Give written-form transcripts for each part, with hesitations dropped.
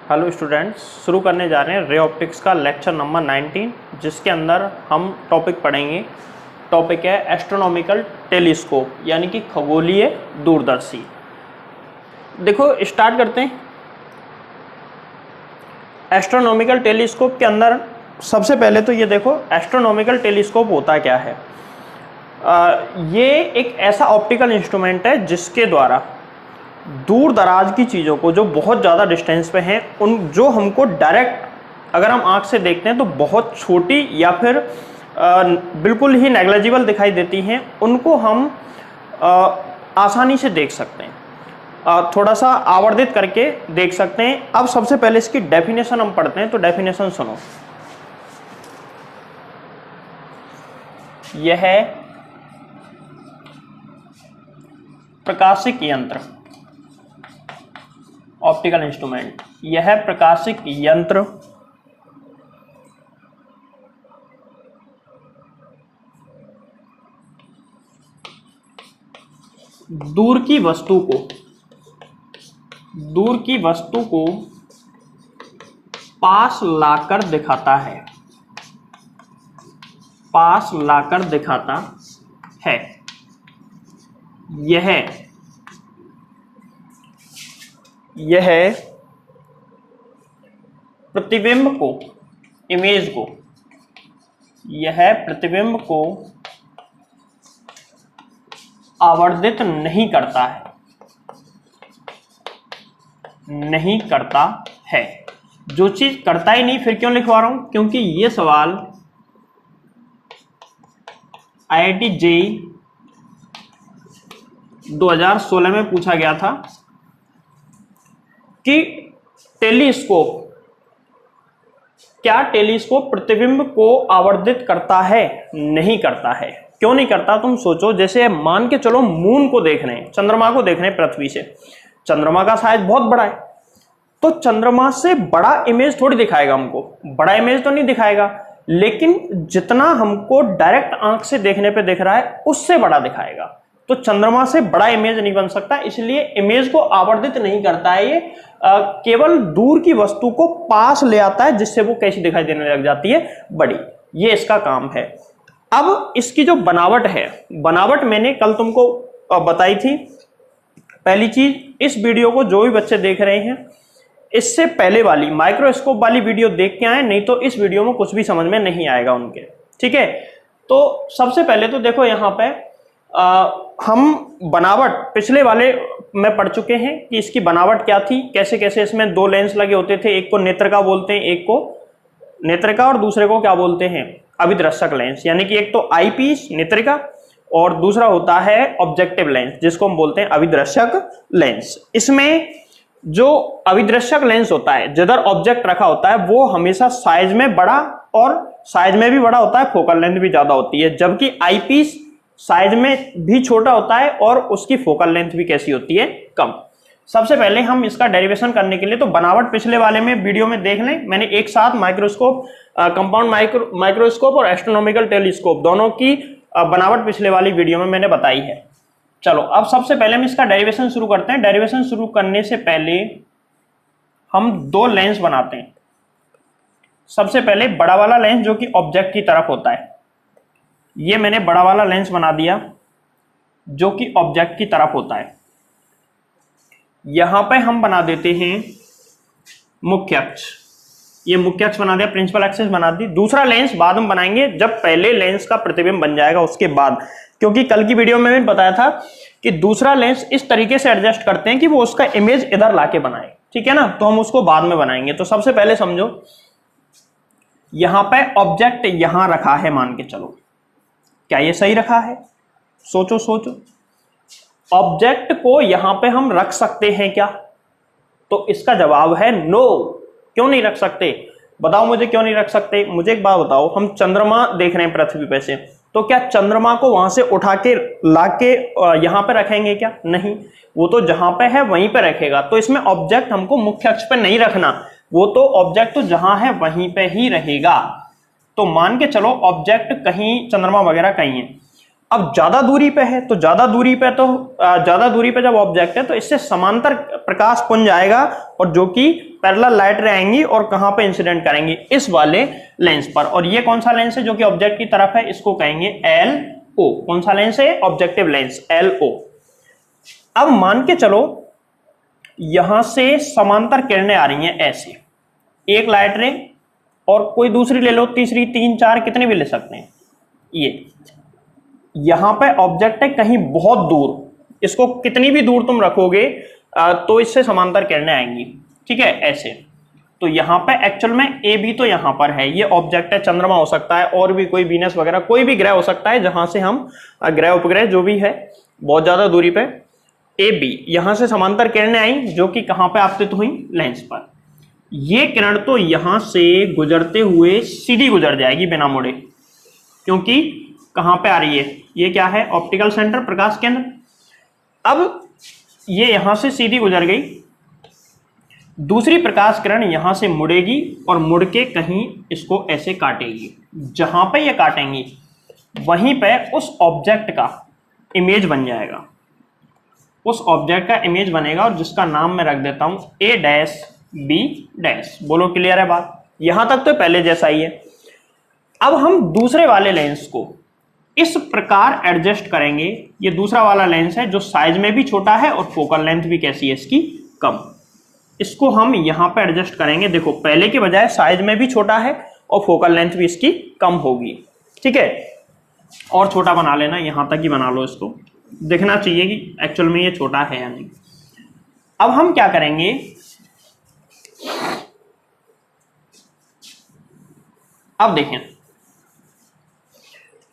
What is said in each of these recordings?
Hello students, शुरू करने जा रहे हैं रे ऑप्टिक्स का लेक्चर नंबर 19, जिसके अंदर हम टॉपिक पढ़ेंगे। टॉपिक है एस्ट्रोनॉमिकल टेलीस्कोप, यानी कि खगोलीय दूरदर्शी। देखो स्टार्ट करते हैं। एस्ट्रोनॉमिकल टेलीस्कोप के अंदर सबसे पहले तो ये देखो, एस्ट्रोनॉमिकल टेलीस्कोप होता क्या है। ये एक ऐसा ऑप्टिकल इंस्ट्रूमेंट है जिसके द्वारा दूर दराज की चीज़ों को, जो बहुत ज़्यादा डिस्टेंस पे हैं, उन जो हमको डायरेक्ट अगर हम आँख से देखते हैं तो बहुत छोटी या फिर बिल्कुल ही नेग्लिजिबल दिखाई देती हैं, उनको हम आसानी से देख सकते हैं, थोड़ा सा आवर्धित करके देख सकते हैं। अब सबसे पहले इसकी डेफिनेशन हम पढ़ते हैं, तो डेफिनेशन सुनो। यह प्रकाशिक यंत्र, ऑप्टिकल इंस्ट्रूमेंट, यह प्रकाशिक यंत्र दूर की वस्तु को पास लाकर दिखाता है, पास लाकर दिखाता है। यह प्रतिबिंब को, इमेज को, यह प्रतिबिंब को आवर्धित नहीं करता है, जो चीज करता ही नहीं, फिर क्यों लिखवा रहा हूं? क्योंकि ये सवाल IIT JEE 2016 में पूछा गया था कि क्या टेलीस्कोप प्रतिबिंब को आवर्धित करता है? नहीं करता है। क्यों नहीं करता? तुम सोचो, जैसे मान के चलो मून को देख रहे हैं, चंद्रमा को देख रहे हैं पृथ्वी से, चंद्रमा का साइज बहुत बड़ा है, तो चंद्रमा से बड़ा इमेज थोड़ी दिखाएगा हमको, बड़ा इमेज तो नहीं दिखाएगा, लेकिन जितना हमको डायरेक्ट आंख से देखने पे दिख रहा है उससे बड़ा दिखाएगा। तो चंद्रमा से बड़ा इमेज नहीं बन सकता, इसलिए इमेज को आवर्धित नहीं करता है। ये केवल दूर की वस्तु को पास ले आता है, जिससे वो कैसी दिखाई देने लग जाती है, बड़ी। ये इसका काम है। अब इसकी जो बनावट है, बनावट मैंने कल तुमको बताई थी। पहली चीज, इस वीडियो को जो भी बच्चे देख रहे हैं, इससे पहले वाली माइक्रोस्कोप वाली वीडियो देख के आए, नहीं तो इस वीडियो में कुछ भी समझ में नहीं आएगा उनके। ठीक है, तो सबसे पहले तो देखो यहाँ पे हम बनावट पिछले वाले में पढ़ चुके हैं कि इसकी बनावट क्या थी, कैसे कैसे इसमें दो लेंस लगे होते थे, एक को नेत्रिका बोलते हैं, एक को नेत्रिका और दूसरे को क्या बोलते हैं, अभिदर्शक लेंस। यानी कि एक तो आईपीस नेत्रिका और दूसरा होता है ऑब्जेक्टिव लेंस, जिसको हम बोलते हैं अभिदर्शक लेंस। इसमें जो अभिदर्शक लेंस होता है, जिधर ऑब्जेक्ट रखा होता है, वो हमेशा साइज में बड़ा, और साइज में भी बड़ा होता है, फोकल लेंथ भी ज्यादा होती है, जबकि आईपीस साइज में भी छोटा होता है और उसकी फोकल लेंथ भी कैसी होती है, कम। सबसे पहले हम इसका डेरिवेशन करने के लिए तो बनावट पिछले वाले में वीडियो में देख लें, मैंने एक साथ माइक्रोस्कोप, कंपाउंड माइक्रोस्कोप और एस्ट्रोनॉमिकल टेलीस्कोप दोनों की बनावट पिछले वाली वीडियो में मैंने बताई है। चलो अब सबसे पहले हम इसका डेरिवेशन शुरू करते हैं। डेरिवेशन शुरू करने से पहले हम दो लेंस बनाते हैं। सबसे पहले बड़ा वाला लेंस जो कि ऑब्जेक्ट की तरफ होता है, ये मैंने बड़ा वाला लेंस बना दिया जो कि ऑब्जेक्ट की तरफ होता है। यहां पे हम बना देते हैं मुख्य अक्ष, ये मुख्य अक्ष बना दिया, प्रिंसिपल एक्सिस बना दी। दूसरा लेंस बाद में बनाएंगे जब पहले लेंस का प्रतिबिंब बन जाएगा उसके बाद, क्योंकि कल की वीडियो में मैंने बताया था कि दूसरा लेंस इस तरीके से एडजस्ट करते हैं कि वो उसका इमेज इधर लाके बनाए। ठीक है ना, तो हम उसको बाद में बनाएंगे। तो सबसे पहले समझो, यहां पे ऑब्जेक्ट यहां रखा है, मान के चलो, क्या ये सही रखा है? सोचो सोचो, ऑब्जेक्ट को यहां पे हम रख सकते हैं क्या? तो इसका जवाब है नो। क्यों नहीं रख सकते? बताओ मुझे, क्यों नहीं रख सकते? मुझे एक बात बताओ, हम चंद्रमा देख रहे हैं पृथ्वी पे से, तो क्या चंद्रमा को वहां से उठा के लाके यहां पे रखेंगे क्या? नहीं, वो तो जहां पे है वहीं पे रखेगा। तो इसमें ऑब्जेक्ट हमको मुख्य अक्ष पे नहीं रखना, वो तो ऑब्जेक्ट तो जहां है वहीं पे ही रहेगा। तो मान के चलो ऑब्जेक्ट कहीं चंद्रमा वगैरह कहीं है, अब ज्यादा दूरी पे है, तो ज्यादा दूरी पे जब ऑब्जेक्ट है तो इससे समांतर प्रकाश पुंज आएगा, और जो कि पैरेलल लाइट रे आएंगी और कहां पे इंसिडेंट करेंगी, इस वाले लेंस पर। और ये कौन सा लेंस है जो कि ऑब्जेक्ट की तरफ है, इसको कहेंगे LO। कौन सा लेंस है, ऑब्जेक्टिव लेंस LO। अब मान के चलो यहां से समांतर किरणें आ रही हैं ऐसे, एक लाइट रे और कोई दूसरी ले लो, तीसरी, 3, 4 कितने भी ले सकते हैं। ये यहां पे ऑब्जेक्ट है कहीं बहुत दूर, इसको कितनी भी दूर तुम रखोगे तो इससे समांतर किरणें आएंगी, ठीक है, ऐसे। तो यहाँ पे एक्चुअल में ए बी तो यहाँ पर है, ये ऑब्जेक्ट है, चंद्रमा हो सकता है और भी कोई वीनस वगैरह कोई भी ग्रह हो सकता है जहां से हम ग्रह उपग्रह जो भी है बहुत ज्यादा दूरी पे, ए बी यहां से समांतर किरणें आई जो कि कहां पे आपतित हुई, लेंस पर। ये किरण तो यहां से गुजरते हुए सीधी गुजर जाएगी बिना मुड़े, क्योंकि कहां पे आ रही है, ये क्या है, ऑप्टिकल सेंटर, प्रकाश केंद्र। अब ये यहां से सीधी गुजर गई, दूसरी प्रकाश किरण यहां से मुड़ेगी और मुड़ के कहीं इसको ऐसे काटेगी, जहां पे ये काटेंगी वहीं पे उस ऑब्जेक्ट का इमेज बन जाएगा, उस ऑब्जेक्ट का इमेज बनेगा और जिसका नाम मैं रख देता हूं A-B-। बोलो क्लियर है बात, यहां तक तो पहले जैसा ही है। अब हम दूसरे वाले लेंस को इस प्रकार एडजस्ट करेंगे, ये दूसरा वाला लेंस है जो साइज में भी छोटा है और फोकल लेंथ भी कैसी है इसकी, कम। इसको हम यहां पे एडजस्ट करेंगे, देखो पहले के बजाय साइज में भी छोटा है और फोकल लेंथ भी इसकी कम होगी, ठीक है। और छोटा बना लेना, यहां तक ही बना लो, इसको देखना चाहिए कि एक्चुअल में ये छोटा है या नहीं। अब हम क्या करेंगे, अब देखें,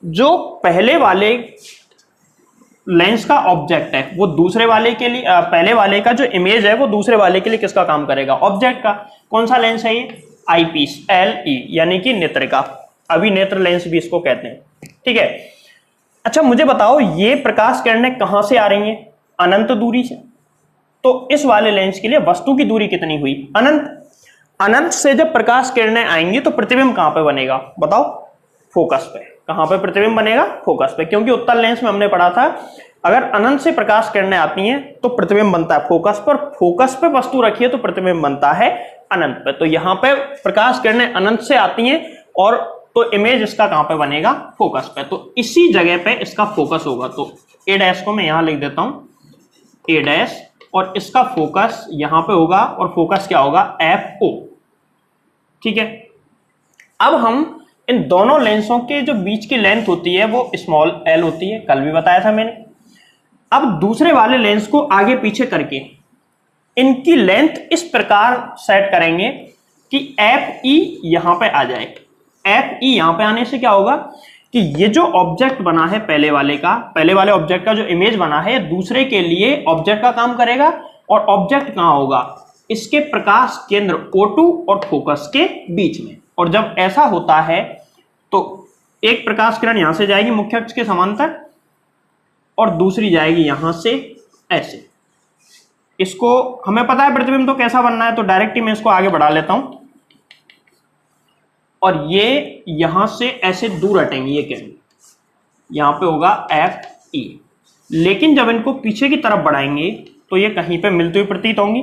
जो पहले वाले लेंस का ऑब्जेक्ट है वो दूसरे वाले के लिए, पहले वाले का जो इमेज है वो दूसरे वाले के लिए किसका काम करेगा, ऑब्जेक्ट का। कौन सा लेंस है ये, आईपीस, LE यानी कि नेत्रिका, अभिनेत्र लेंस भी इसको कहते हैं, ठीक है। अच्छा मुझे बताओ ये प्रकाश किरणें कहां से आ रही हैं, अनंत दूरी से। तो इस वाले लेंस के लिए वस्तु की दूरी कितनी हुई, अनंत। अनंत से जब प्रकाश किरणें आएंगी तो प्रतिबिंब कहां पे बनेगा, बताओ, फोकस पे। कहां पे प्रतिबिंब बनेगा, फोकस पे, क्योंकि उत्तल लेंस में हमने पढ़ा था अगर अनंत से प्रकाश किरणें आती हैं तो प्रतिबिंब बनता है फोकस पर, फोकस पे वस्तु रखी है तो प्रतिबिंब बनता है अनंत पे। तो यहां पे प्रकाश किरणें अनंत से आती हैं और तो इमेज इसका कहां पे बनेगा, फोकस पे। तो इसी जगह पे इसका फोकस होगा, तो A' को मैं यहां लिख देता हूं A', और इसका फोकस यहां पे होगा और फोकस क्या होगा, FO, ठीक है। अब हम इन दोनों लेंसों के जो बीच की लेंथ होती है वो स्मॉल l होती है, कल भी बताया था मैंने। अब दूसरे वाले लेंस को आगे पीछे करके इनकी लेंथ इस प्रकार सेट करेंगे कि FE यहां पे आ जाए। FE यहां पे आने से क्या होगा कि ये जो ऑब्जेक्ट बना है पहले वाले का, पहले वाले ऑब्जेक्ट का जो इमेज बना है दूसरे के लिए ऑब्जेक्ट का काम करेगा, और ऑब्जेक्ट कहां होगा, इसके प्रकाश केंद्र O2 और फोकस के बीच में। और जब ऐसा होता है तो एक प्रकाश किरण यहां से जाएगी मुख्य अक्ष के समांतर और दूसरी जाएगी यहां से ऐसे। इसको हमें पता है प्रतिबिंब तो कैसा बनना है, तो डायरेक्ट ही मैं इसको आगे बढ़ा लेता हूं, और ये यहां से ऐसे दूर हटेंगी, ये किरण यहां पे होगा FE। लेकिन जब इनको पीछे की तरफ बढ़ाएंगे तो ये कहीं पे मिलती हुई प्रतीत होंगी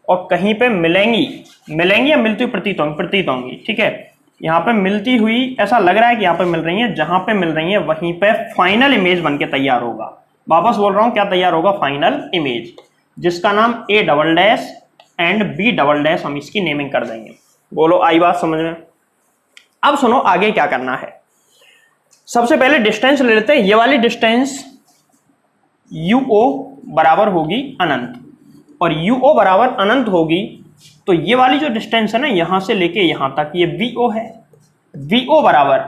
और कहीं पे मिलेंगी या मिलती हुई प्रतीत होंगी, ठीक है। यहाँ पे मिलती हुई ऐसा लग रहा है कि यहाँ पे मिल रही है, जहां पे मिल रही है वहीं पे फाइनल इमेज बन के तैयार होगा। वापस बोल रहा हूं, क्या तैयार होगा, फाइनल इमेज, जिसका नाम A" एंड B" हम इसकी नेमिंग कर देंगे। बोलो आई बात समझ में। अब सुनो आगे क्या करना है। सबसे पहले डिस्टेंस ले लेते हैं, ये वाली डिस्टेंस UO बराबर होगी अनंत, और UO बराबर अनंत होगी तो ये वाली जो डिस्टेंस है ना यहां से लेके यहां तक, ये VO है। VO बराबर,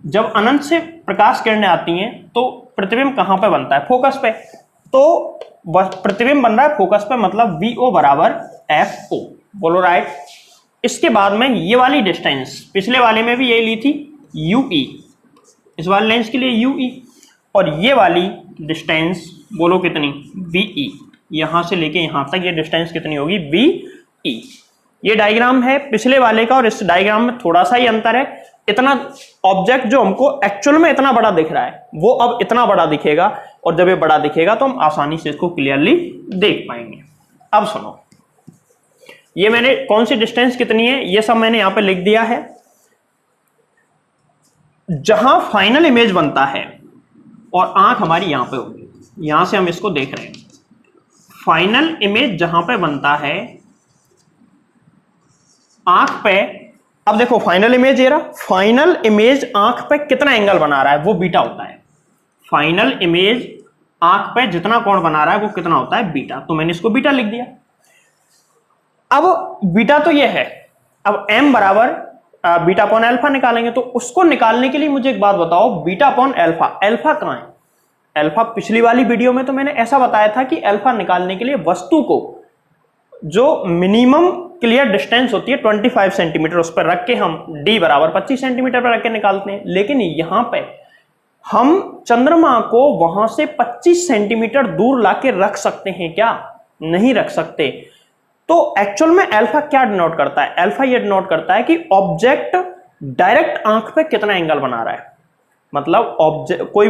जब अनंत से प्रकाश किरणें आती हैं तो प्रतिबिंब कहां पे बनता है, फोकस पे। तो प्रतिबिंब बन रहा है फोकस पे, मतलब VO बराबर FO। बोलो राइट। इसके बाद में ये वाली डिस्टेंस, पिछले वाले में भी यही ली थी, UE, इस वाले लेंस के लिए UE, और ये वाली डिस्टेंस बोलो कितनी, VE। यहां से लेके यहां तक ये डिस्टेंस कितनी होगी, VE। ये डायग्राम है पिछले वाले का और इस डायग्राम में थोड़ा सा ही अंतर है। इतना ऑब्जेक्ट जो हमको एक्चुअल में इतना बड़ा दिख रहा है वो अब इतना बड़ा दिखेगा, और जब ये बड़ा दिखेगा तो हम आसानी से इसको क्लियरली देख पाएंगे। अब सुनो, ये मैंने कौन सी डिस्टेंस कितनी है ये सब मैंने यहां पे लिख दिया है। जहां फाइनल इमेज बनता है और आंख हमारी यहां पे होगी, यहां से हम इसको देख रहे हैं, फाइनल इमेज जहां पे बनता है आंख पे। अब देखो फाइनल इमेज ये रहा, फाइनल इमेज आंख पे कितना एंगल बना रहा है वो बीटा होता है। फाइनल इमेज आंख पे जितना कोण बना रहा है वो कितना होता है, बीटा। तो मैंने इसको बीटा लिख दिया। अब बीटा तो ये है, अब m बराबर बीटा अपॉन अल्फा निकालेंगे। तो उसको निकालने के लिए मुझे एक बात बताओ, बीटा अपॉन अल्फा, अल्फा कहां है? अल्फा पिछली वाली वीडियो में तो मैंने ऐसा बताया था कि अल्फा निकालने के लिए वस्तु को जो मिनिमम क्लियर डिस्टेंस होती है 25 सेंटीमीटर उस पर रख के हम d बराबर 25 सेंटीमीटर पर रख के निकालते हैं। लेकिन यहां पे हम चंद्रमा को वहां से 25 सेंटीमीटर दूर लाके रख सकते हैं क्या? नहीं रख सकते। तो एक्चुअल में अल्फा क्या डिनोट करता है? अल्फा ये डिनोट करता है कि ऑब्जेक्ट डायरेक्ट आंख पे कितना एंगल बना रहा है। मतलब ऑब्जेक्ट कोई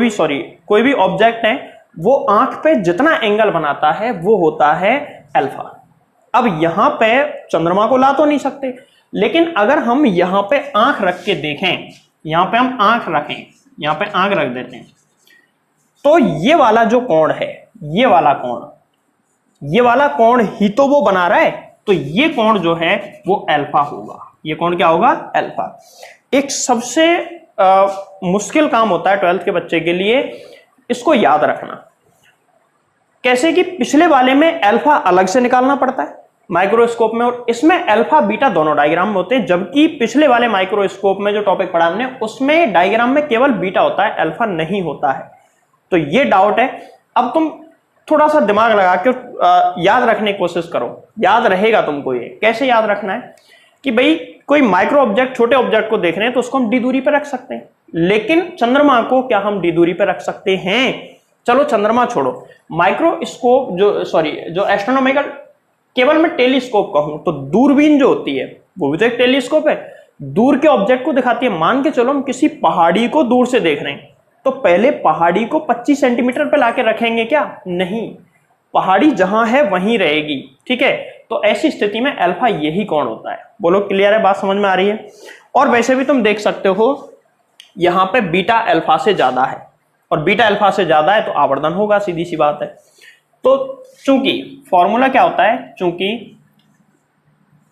भी ऑब्जेक्ट है वो आंख पे जितना एंगल बनाता है वो होता है अल्फा। अब यहां पे चंद्रमा को ला तो नहीं सकते, लेकिन अगर हम यहां पे आंख रख के देखें, यहां पे हम आंख रखें, यहां पे आंख रख देते हैं, तो ये वाला जो कोण है, ये वाला कोण ही तो वो बना रहा है। तो ये कोण जो है वो अल्फा होगा। ये कोण क्या होगा? अल्फा। एक सबसे मुश्किल काम होता है 12th के बच्चे के लिए इसको याद रखना। कैसे कि पिछले वाले में अल्फा अलग से निकालना पड़ता है माइक्रोस्कोप में, और इसमें अल्फा बीटा दोनों डायग्राम में होते हैं। जबकि पिछले वाले माइक्रोस्कोप में जो टॉपिक पढ़ा हमने उसमें डायग्राम में केवल बीटा होता है, अल्फा नहीं होता है। तो ये डाउट है। अब तुम थोड़ा सा दिमाग लगा के याद रखने की कोशिश करो, याद रहेगा तुमको। ये कैसे याद रखना है कि भाई कोई माइक्रो ऑब्जेक्ट, छोटे ऑब्जेक्ट को देख रहे हैं तो उसको हम डी दूरी पर रख सकते हैं, लेकिन चंद्रमा को क्या हम डी दूरी पर रख सकते हैं? चलो चंद्रमा छोड़ो, माइक्रोस्कोप जो एस्ट्रोनॉमिकल, केवल मैं टेलीस्कोप कहूं तो दूरबीन जो होती है वो भी तो एक टेलीस्कोप है, दूर के ऑब्जेक्ट को दिखाती है। मान के चलो हम किसी पहाड़ी को दूर से देख रहे हैं तो पहले पहाड़ी को 25 सेंटीमीटर पे लाके रखेंगे क्या? नहीं, पहाड़ी जहां है वहीं रहेगी। ठीक है, तो ऐसी स्थिति में अल्फा यही कोण होता है। बोलो क्लियर है? बात समझ में आ रही है? और वैसे भी तुम देख सकते हो यहां पे बीटा अल्फा से ज्यादा है, और बीटा अल्फा से ज्यादा है तो आवर्धन होगा, सीधी सी बात है। तो चूंकि फॉर्मूला क्या होता है, चूंकि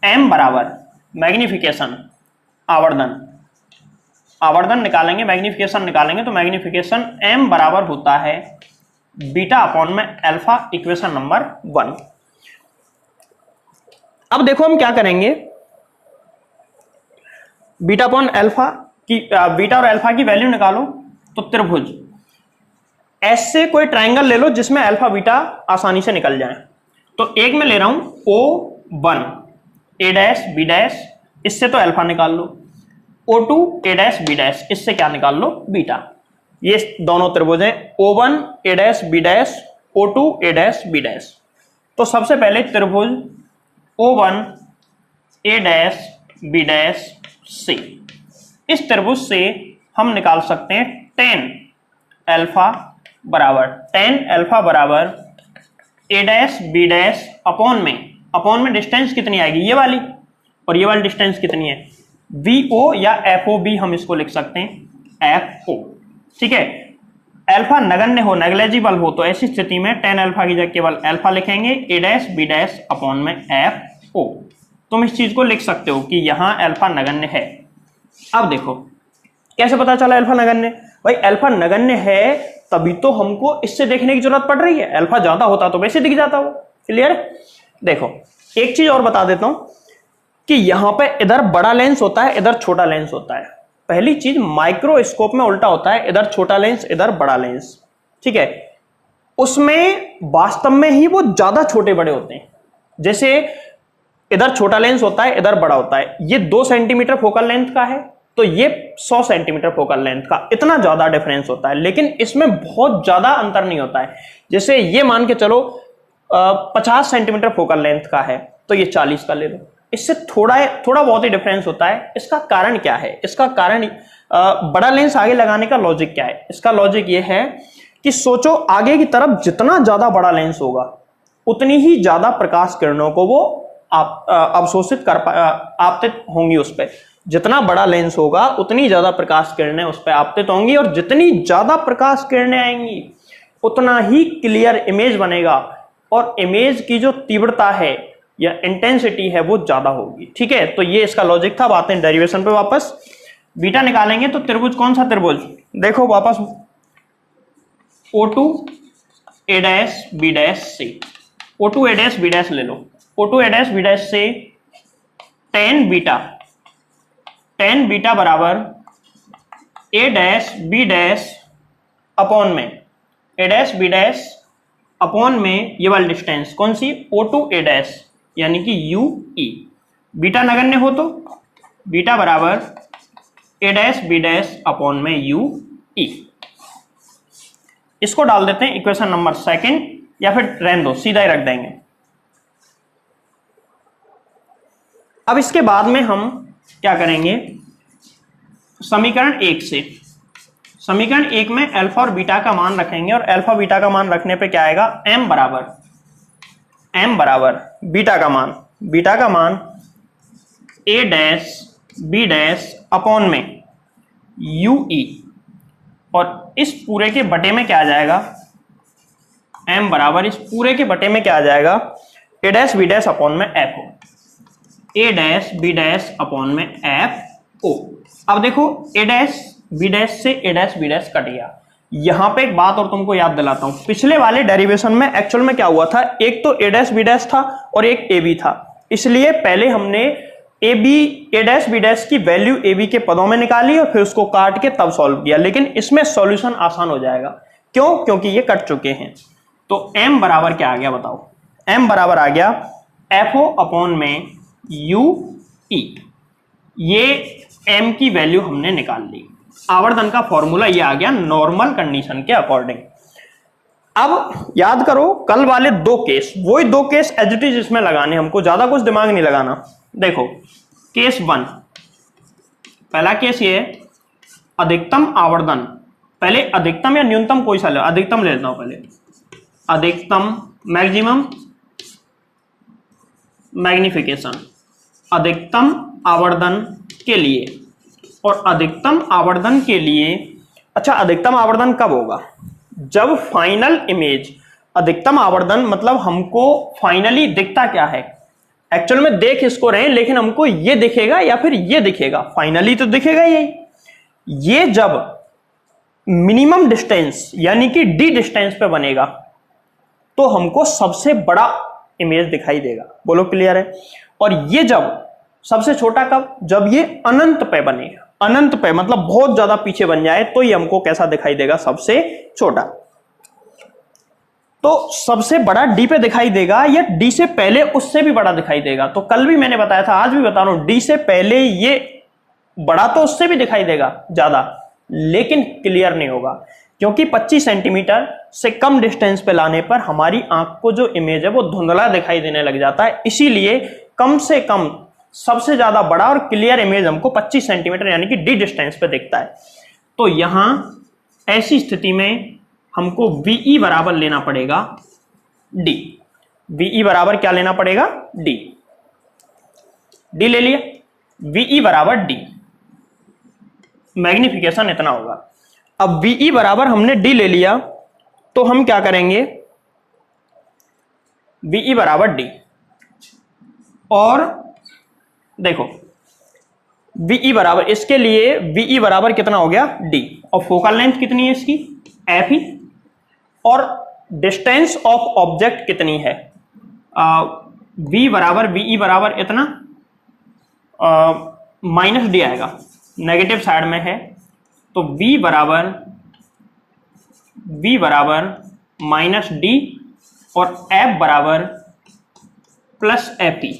m बराबर मैग्निफिकेशन आवर्धन निकालेंगे, मैग्निफिकेशन निकालेंगे, तो मैग्निफिकेशन m बराबर होता है बीटा अपॉन में अल्फा, इक्वेशन नंबर 1। अब देखो हम क्या करेंगे, बीटा अपॉन अल्फा की, बीटा और अल्फा की वैल्यू निकालो। तो त्रिभुज ऐसे कोई ट्राइंगल ले लो जिसमें अल्फा बीटा आसानी से निकल जाए। तो एक में ले रहा हूं O1 A dash B dash, इससे तो अल्फा निकाल लो। O2 A dash B dash, इससे क्या निकाल लो? बीटा। ये दोनों त्रिभुज हैं, O1 A dash B dash, O2 A dash B dash. तो सबसे पहले त्रिभुज O1 A dash B dash C, इस त्रिभुज से हम निकाल सकते हैं tan अल्फा बराबर A dash B dash upon में डिस्टेंस कितनी आएगी? ये वाली, और ये वाली डिस्टेंस कितनी है? VO या FOB हम इसको लिख सकते हैं FO। ठीक है, अल्फा नगण्य हो, नेग्लेजिबल हो, तो ऐसी स्थिति में tan अल्फा की जगह केवल अल्फा लिखेंगे, A dash B dash upon में FO। तुम इस चीज को लिख सकते हो कि यहां अल्फा नगण्य है। अब देखो कैसे पता चला अल्फा नगण्य? भाई अल्फा नगण्य है तभी तो हमको इससे देखने की जरूरत पड़ रही है। अल्फा ज्यादा होता तो वैसे दिख जाता वो। क्लियर? देखो एक चीज और बता देता हूं कि यहां पे इधर बड़ा लेंस होता है, इधर छोटा लेंस होता है। पहली चीज, माइक्रोस्कोप में उल्टा होता है, इधर छोटा लेंस इधर बड़ा लेंस। ठीक है, उसमें वास्तव में ही वो ज्यादा छोटे बड़े होते हैं। जैसे इधर छोटा लेंस होता है, इधर बड़ा होता है। ये 2 सेंटीमीटर फोकल लेंथ का है तो ये 100 सेंटीमीटर फोकल लेंथ का, इतना ज्यादा डिफरेंस होता है। लेकिन इसमें बहुत ज्यादा अंतर नहीं होता है। जैसे ये मान के चलो 50 सेंटीमीटर फोकल लेंथ का है तो ये 40 का ले लो। इससे थोड़ा बहुत ही डिफरेंस होता है। इसका कारण क्या है? इसका कारण बड़ा लेंस आगे लगाने का लॉजिक क्या है? इसका लॉजिक ये है कि सोचो आगे की तरफ जितना ज्यादा बड़ा लेंस होगा उतनी ही ज्यादा प्रकाश किरणों को वो अवशोषित आपतित होंगी उस पर। जितना बड़ा लेंस होगा उतनी ज्यादा प्रकाश किरणें उस पर आपतित होंगी, और जितनी ज्यादा प्रकाश किरणें आएंगी उतना ही क्लियर इमेज बनेगा, और इमेज की जो तीव्रता है या इंटेंसिटी है वो ज्यादा होगी। ठीक है, तो ये इसका लॉजिक था। बात है डेरिवेशन पे वापस। बीटा निकालेंगे तो त्रिभुज, कौन सा त्रिभुज, देखो वापस O2 A dash B dash से, O2 A dash B dash ले लो। O2 A dash B dash से tan बीटा बराबर A dash B dash upon में A dash B dash upon में ये वाली डिस्टेंस कौन सी, O2 A डैश यानी कि UE। बीटा नगण्य हो तो बीटा बराबर A dash B dash upon में UE। इसको डाल देते हैं इक्वेशन नंबर सेकंड, या फिर रहने दो सीधा ही रख देंगे। अब इसके बाद में हम क्या करेंगे, समीकरण 1 से, समीकरण 1 में अल्फा और बीटा का मान रखेंगे, और अल्फा बीटा का मान रखने पे क्या आएगा, m बराबर बीटा का मान A dash B dash upon में UE, और इस पूरे के बटे में क्या आ जाएगा, m बराबर इस पूरे के बटे में क्या आ जाएगा, A dash B dash upon में FO, A dash B dash upon में FO। अब देखो A डैश B डैश से A dash B dash cut गया। यहां पे एक बात और तुमको याद दिलाता हूं, पिछले वाले डेरिवेशन में एक्चुअल में क्या हुआ था, एक तो A डैश B डैश था और एक AB था, इसलिए पहले हमने A डैश B डैश की वैल्यू AB के पदों में निकाली और फिर उसको काट के तब सॉल्व किया। लेकिन इसमें सॉल्यूशन आसान हो जाएगा, क्यों, क्योंकि ये कट चुके हैं। तो m बराबर क्या आ गया बताओ, m बराबर आ गया FO अपॉन में UE। ये m की वैल्यू हमने निकाल ली। आवर्धन का फॉर्मूला ये आ गया नॉर्मल कंडीशन के अकॉर्डिंग। अब याद करो कल वाले दो केस, वही दो केस एज इट इज इसमें लगाने, हमको ज्यादा कुछ दिमाग नहीं लगाना। देखो केस 1, पहला केस ये अधिकतम आवर्धन, पहले अधिकतम या न्यूनतम कोई सा ले, अधिकतम ले लेता हूं पहले, अधिकतम मैक्सिमम मैग्निफिकेशन अधिकतम आवर्धन के लिए, और अधिकतम आवर्धन के लिए, अच्छा अधिकतम आवर्धन कब होगा, जब फाइनल इमेज, अधिकतम आवर्धन मतलब हमको फाइनली दिखता क्या है, एक्चुअल में देख इसको रहे लेकिन हमको ये दिखेगा या फिर ये दिखेगा, फाइनली तो दिखेगा यही। ये जब मिनिमम डिस्टेंस यानी कि D डिस्टेंस पे बनेगा तो हमको सबसे बड़ा इमेज दिखाई देगा, बोलो क्लियर है। और ये जब सबसे छोटा कब, जब ये अनंत पे बने, अनंत पे मतलब बहुत ज्यादा पीछे बन जाए तो ये हमको कैसा दिखाई देगा, सबसे छोटा। तो सबसे बड़ा D पे दिखाई देगा या D से पहले उससे भी बड़ा दिखाई देगा। तो कल भी मैंने बताया था, आज भी बता रहा हूं, D से पहले ये बड़ा तो उससे भी दिखाई देगा ज्यादा, लेकिन क्लियर नहीं होगा, क्योंकि 25 सेंटीमीटर से कम डिस्टेंस पे लाने पर हमारी आंख को जो इमेज है वो धुंधला दिखाई देने लग जाता है। इसीलिए कम से कम सबसे ज्यादा बड़ा और क्लियर इमेज हमको 25 सेंटीमीटर यानी कि D डिस्टेंस पे दिखता है। तो यहां ऐसी स्थिति में हमको VE बराबर लेना पड़ेगा D। VE बराबर क्या लेना पड़ेगा, D। D ले लिया, VE बराबर D, मैग्निफिकेशन इतना होगा। अब VE बराबर हमने D ले लिया तो हम क्या करेंगे, VE बराबर D, और देखो VE बराबर, इसके लिए VE बराबर कितना हो गया D, और फोकल लेंथ कितनी है इसकी FE, और डिस्टेंस ऑफ ऑब्जेक्ट कितनी है V बराबर VE बराबर इतना, माइनस D आएगा, नेगेटिव साइड में है, तो V बराबर माइनस D और F बराबर प्लस FE,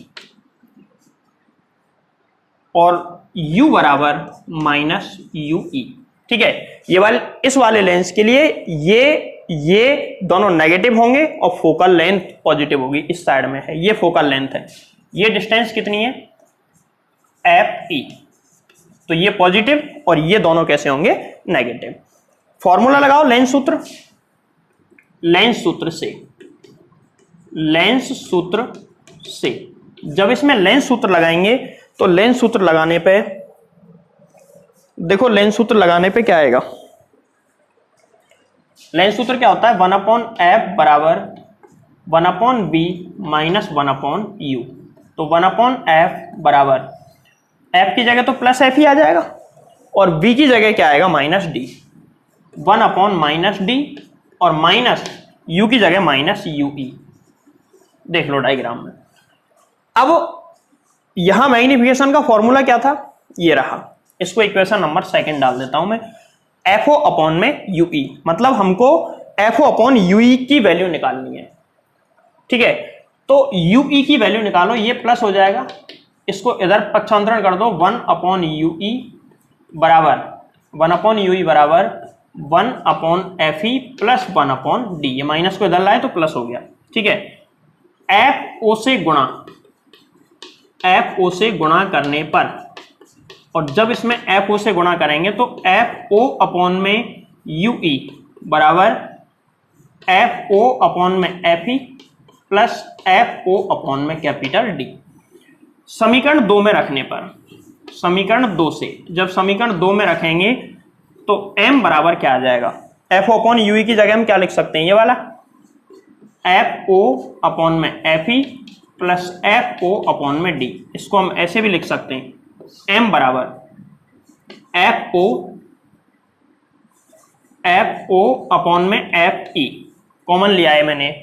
और U बराबर माइनस UE। ठीक है, ये वाले इस वाले लेंस के लिए ये दोनों नेगेटिव होंगे और फोकल लेंथ पॉजिटिव होगी, इस साइड में है, ये फोकल लेंथ है। ये डिस्टेंस कितनी है FE, तो ये पॉजिटिव और ये दोनों कैसे होंगे नेगेटिव। फॉर्मूला लगाओ लेंस सूत्र से जब इसमें लेंस सूत्र लगाएंगे तो लेंस सूत्र लगाने पे देखो, लेंस सूत्र लगाने पे क्या आएगा, लेंस सूत्र क्या होता है, 1/f बराबर 1/b माइनस 1/u। तो 1/f बराबर f की जगह तो प्लस f ही आ जाएगा और b की जगह क्या आएगा, माइनस d। 1/-d और माइनस u की जगह माइनस ue। देख लो डायग्राम में। अब यहां मैग्निफिकेशन का फॉर्मूला क्या था, ये रहा। इसको इक्वेशन नंबर 2 डाल देता हूं मैं, FO अपॉन में UE, मतलब हमको FO अपॉन UE की वैल्यू निकालनी है। ठीक है, तो UE की वैल्यू निकालो, ये प्लस हो जाएगा, इसको इधर पक्षांतरण कर दो, 1/UE बराबर 1/UE बराबर 1/FE प्लस 1/D। ये माइनस को इधर लाए तो प्लस हो गया। ठीक है, FO से गुणा करने पर, और जब इसमें FO से गुणा करेंगे तो FO अपॉन में UE बराबर FO अपॉन में FE प्लस FO अपॉन में कैपिटल D। समीकरण 2 में रखने पर, समीकरण 2 से जब समीकरण 2 में रखेंगे तो M बराबर क्या आ जाएगा, FO अपॉन UE की जगह हम क्या लिख सकते हैं, ये वाला FO अपॉन में FE प्लस FO अपॉन में D। इसको हम ऐसे भी लिख सकते हैं, M बराबर FO अपॉन में FE, कॉमन लिया है मैंने।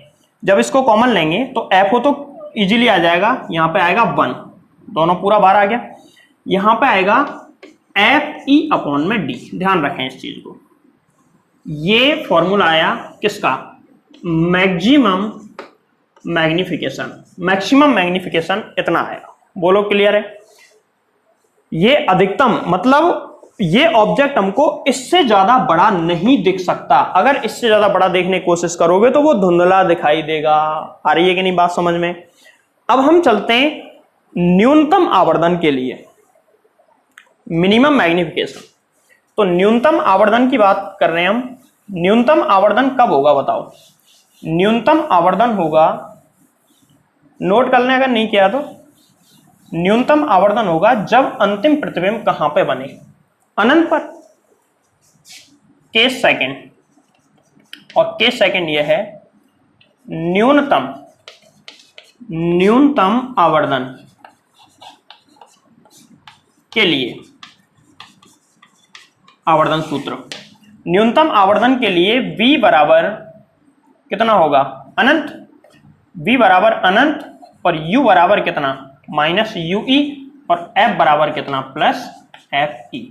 जब इसको कॉमन लेंगे तो FO तो इजीली आ जाएगा, यहां पे आएगा 1, दोनों पूरा बार आ गया, यहां पे आएगा FE अपॉन में D। ध्यान रखें इस चीज को, ये फॉर्मूला आया किसका, मैक्सिमम मैग्निफिकेशन। मैक्सिमम मैग्निफिकेशन इतना आया, बोलो क्लियर है। ये अधिकतम मतलब ये ऑब्जेक्ट हमको इससे ज्यादा बड़ा नहीं दिख सकता, अगर इससे ज्यादा बड़ा देखने की कोशिश करोगे तो वो धुंधला दिखाई देगा। आ रही है कि नहीं बात समझ में। अब हम चलते हैं न्यूनतम आवर्धन के लिए, मिनिमम मैग्निफिकेशन। तो न्यूनतम आवर्धन की बात कर रहे हैं हम। न्यूनतम आवर्धन कब होगा बताओ, न्यूनतम आवर्धन होगा, नोट कर लें अगर नहीं किया तो, न्यूनतम आवर्धन होगा जब अंतिम प्रतिबिंब कहां पे बने, अनंत पर। केस सेकंड, और केस सेकंड यह है न्यूनतम आवर्धन के लिए आवर्धन सूत्र। न्यूनतम आवर्धन के लिए V बराबर कितना होगा, अनंत। V बराबर अनंत और U बराबर कितना, माइनस UE, और F बराबर कितना, प्लस FE।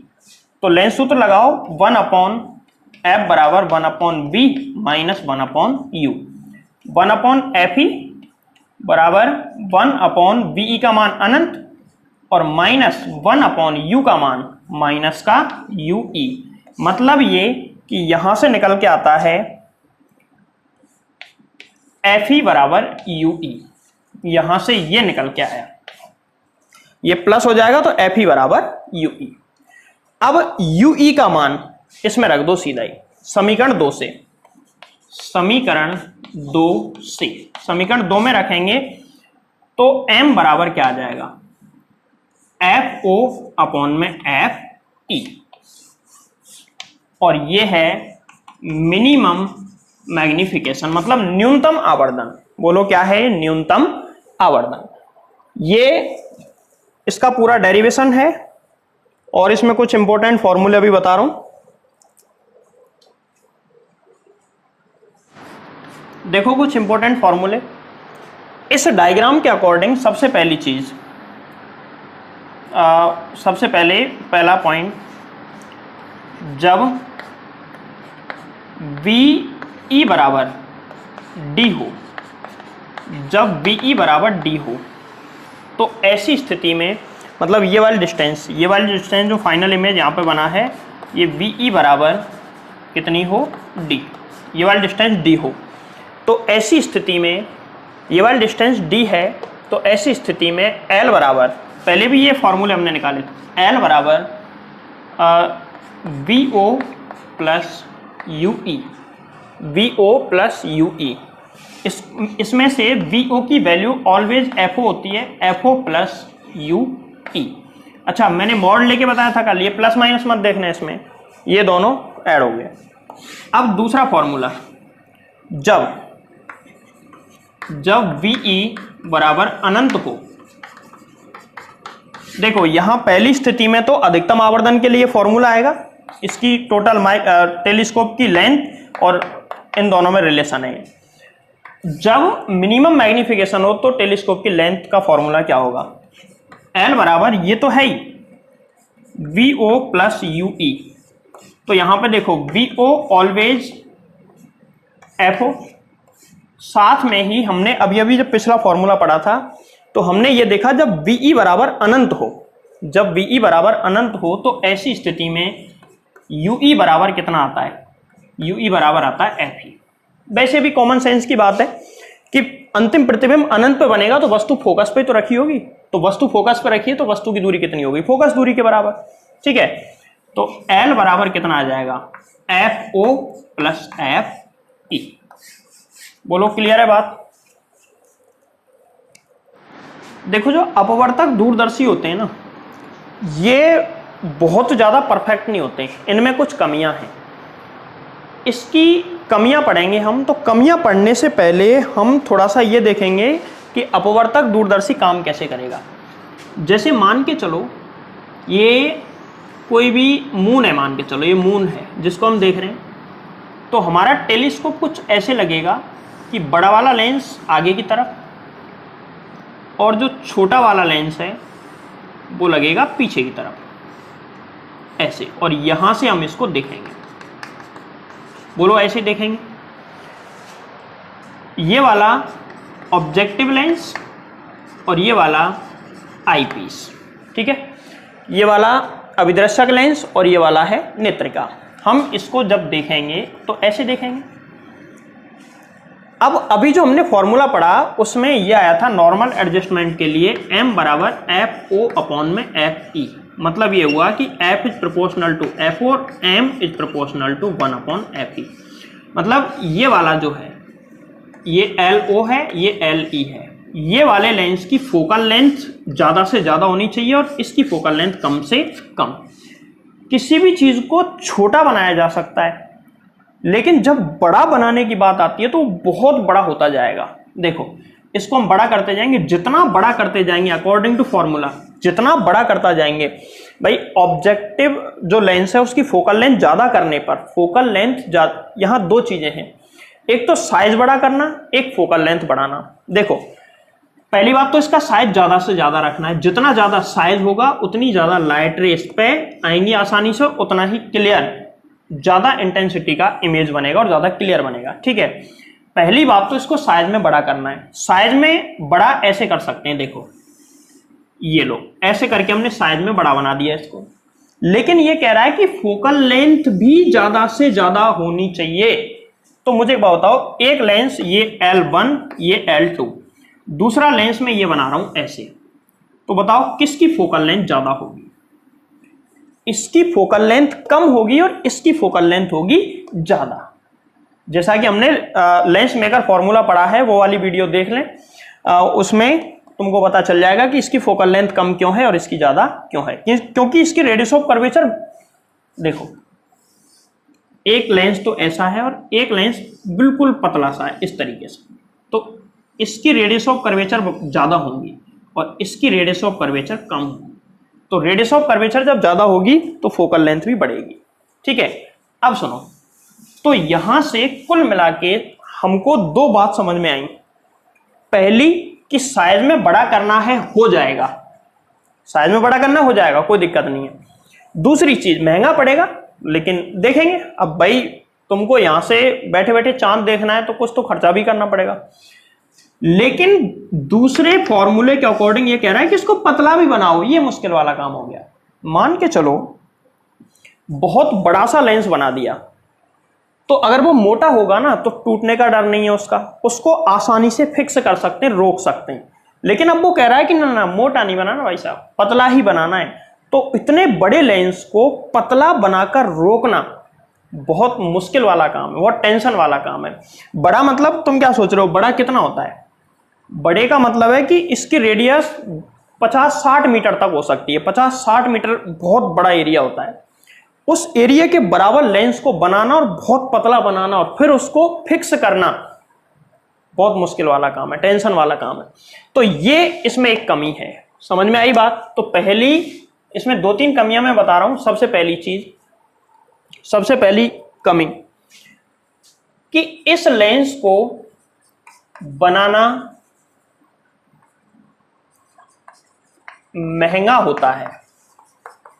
तो लेंस सूत्र लगाओ, 1/F बराबर 1/B माइनस 1/U। 1/FE बराबर 1/BE का मान अनंत और माइनस 1/U का मान माइनस का UE। मतलब ये कि यहां से निकल के आता है FE बराबर UE, यहां से ये निकल के आया, ये प्लस हो जाएगा तो FE बराबर UE। अब UE का मान इसमें रख दो सीधा ही, समीकरण 2 से, समीकरण 2 में रखेंगे तो M बराबर क्या आ जाएगा, FO अपॉन में FE, और ये है मिनिमम मैग्निफिकेशन, मतलब न्यूनतम आवर्धन। बोलो क्या है, न्यूनतम आवर्धन। ये इसका पूरा डेरिवेशन है और इसमें कुछ इंपॉर्टेंट फॉर्मूले भी बता रहा हूं। देखो कुछ इंपॉर्टेंट फॉर्मूले इस डायग्राम के अकॉर्डिंग। सबसे पहली चीज, सबसे पहले पहला पॉइंट, जब VE बराबर D हो, जब VE बराबर D हो तो ऐसी स्थिति में, मतलब ये वाली डिस्टेंस जो फाइनल इमेज यहाँ पे बना है, ये VE बराबर कितनी हो, D, ये वाली डिस्टेंस D हो, तो ऐसी स्थिति में, ये वाली डिस्टेंस D है, तो ऐसी स्थिति में L बराबर, पहले भी ये फॉर्मूले हमने निकाले थे, L बराबर VO plus UE, VO plus UE, इसमें से VO की वैल्यू ऑलवेज FO होती है, FO प्लस UE। अच्छा, मैंने मॉड लेके बताया था कल, ये प्लस माइनस मत देखना, इसमें ये दोनों ऐड हो गए। अब दूसरा फॉर्मूला, जब VE बराबर अनंत को, देखो यहां पहली स्थिति में तो अधिकतम आवर्धन के लिए फॉर्मूला आएगा, इसकी टोटल टेलीस्कोप की लेंथ और इन दोनों में रिलेशन है। जब मिनिमम मैग्निफिकेशन हो तो टेलीस्कोप की लेंथ का फॉर्मूला क्या होगा, L बराबर ये तो है ही VO प्लस UE। तो यहां पे देखो VO ऑलवेज FO, साथ में ही हमने अभी जब पिछला फॉर्मूला पढ़ा था तो हमने ये देखा जब VE बराबर अनंत हो, जब VE बराबर अनंत हो तो ऐसी स्थिति में UE बराबर कितना आता है, UE बराबर आता है FE। वैसे भी कॉमन सेंस की बात है कि अंतिम प्रतिबिंब अनंत पे बनेगा तो वस्तु फोकस पे तो रखी होगी, तो वस्तु फोकस पे रखी है तो वस्तु की दूरी कितनी होगी, फोकस दूरी के बराबर। ठीक है, तो L बराबर कितना आ जाएगा, FO प्लस FE। बोलो क्लियर है बात। देखो जो अपवर्तक दूरदर्शी होते हैं ना, ये बहुत ज़्यादा परफेक्ट नहीं होते, इनमें कुछ कमियां हैं। इसकी कमियां पढ़ेंगे हम, तो कमियां पढ़ने से पहले हम थोड़ा सा ये देखेंगे कि अपवर्तक दूरदर्शी काम कैसे करेगा। जैसे मान के चलो ये कोई भी मून है, मान के चलो ये मून है जिसको हम देख रहे हैं, तो हमारा टेलीस्कोप कुछ ऐसे लगेगा कि बड़ा वाला लेंस आगे की तरफ और जो छोटा वाला लेंस है वो लगेगा पीछे की तरफ ऐसे, और यहां से हम इसको देखेंगे। बोलो ऐसे देखेंगे, ये वाला ऑब्जेक्टिव लेंस और ये वाला आईपीस। ठीक है, ये वाला अभिदर्शक लेंस और ये वाला है नेत्रिका। हम इसको जब देखेंगे तो ऐसे देखेंगे। अब अभी जो हमने फॉर्मूला पढ़ा उसमें ये आया था नॉर्मल एडजस्टमेंट के लिए m बराबर FO अपॉन में FE। मतलब ये हुआ कि F is proportional to FO और m is proportional to 1 upon FE। मतलब ये वाला जो है ये LO है, ये LE है। ये वाले लेंस की फोकल लेंथ ज़्यादा से ज़्यादा होनी चाहिए और इसकी फोकल लेंथ कम से कम। किसी भी चीज़ को छोटा बनाया जा सकता है, लेकिन जब बड़ा बनाने की बात आती है तो बहुत बड़ा होता जाएगा। देखो इसको हम बड़ा करते जाएंगे, जितना बड़ा करते जाएंगे अकॉर्डिंग टू फॉर्मूला, जितना बड़ा करता जाएंगे भाई, ऑब्जेक्टिव जो लेंस है उसकी फोकल लेंथ ज़्यादा करने पर फोकल लेंथ, यहाँ दो चीज़ें हैं, एक तो साइज बड़ा करना, एक फोकल लेंथ बढ़ाना। देखो पहली बात तो इसका साइज ज़्यादा से ज़्यादा रखना है, जितना ज़्यादा साइज होगा उतनी ज़्यादा लाइट रेस पे आएंगी आसानी से, उतना ही क्लियर, ज़्यादा इंटेंसिटी का इमेज बनेगा और ज़्यादा क्लियर बनेगा। ठीक है, पहली बात तो इसको साइज में बड़ा करना है। साइज में बड़ा ऐसे कर सकते हैं, देखो ये लो ऐसे करके हमने साइज में बड़ा बना दिया इसको, लेकिन ये कह रहा है कि फोकल लेंथ भी ज़्यादा से ज़्यादा होनी चाहिए। तो मुझे बताओ, एक लेंस ये L1 ये L2, दूसरा लेंस में ये बना रहा हूं ऐसे, तो बताओ किसकी फोकल लेंथ ज़्यादा होगी? इसकी फोकल लेंथ कम होगी और इसकी फोकल लेंथ होगी ज़्यादा। जैसा कि हमने लेंस मेकर फॉर्मूला पढ़ा है, वो वाली वीडियो देख लें, उसमें तुमको पता चल जाएगा कि इसकी फोकल लेंथ कम क्यों है और इसकी ज़्यादा क्यों है। क्योंकि इसकी रेडियस ऑफ कर्वेचर, देखो एक लेंस तो ऐसा है और एक लेंस बिल्कुल पतला सा है इस तरीके से, तो इसकी रेडियस ऑफ कर्वेचर ज़्यादा होंगी और इसकी रेडियस ऑफ कर्वेचर कम होगी। तो रेडियस ऑफ कर्वेचर जब ज़्यादा होगी तो फोकल लेंथ भी बढ़ेगी। ठीक है, अब सुनो, तो यहां से कुल मिला के हमको दो बात समझ में आई। पहली कि साइज में बड़ा करना है, हो जाएगा, साइज में बड़ा करना हो जाएगा, कोई दिक्कत नहीं है। दूसरी चीज महंगा पड़ेगा, लेकिन देखेंगे। अब भाई तुमको यहां से बैठे बैठे चांद देखना है तो कुछ तो खर्चा भी करना पड़ेगा, लेकिन दूसरे फॉर्मूले के अकॉर्डिंग ये कह रहा है कि इसको पतला भी बनाओ, ये मुश्किल वाला काम हो गया। मान के चलो बहुत बड़ा सा लेंस बना दिया, तो अगर वो मोटा होगा ना तो टूटने का डर नहीं है उसका, उसको आसानी से फिक्स कर सकते हैं, रोक सकते हैं। लेकिन अब वो कह रहा है कि ना मोटा नहीं बनाना भाई साहब, पतला ही बनाना है। तो इतने बड़े लेंस को पतला बनाकर रोकना बहुत मुश्किल वाला काम है, बहुत टेंशन वाला काम है। बड़ा मतलब तुम क्या सोच रहे हो, बड़ा कितना होता है? बड़े का मतलब है कि इसकी रेडियस 50-60 मीटर तक हो सकती है। 50-60 मीटर बहुत बड़ा एरिया होता है। उस एरिया के बराबर लेंस को बनाना और बहुत पतला बनाना और फिर उसको फिक्स करना बहुत मुश्किल वाला काम है, टेंशन वाला काम है। तो ये इसमें एक कमी है। समझ में आई बात? तो पहली इसमें 2-3 कमियां मैं बता रहा हूं। सबसे पहली चीज, सबसे पहली कमी कि इस लेंस को बनाना महंगा होता है।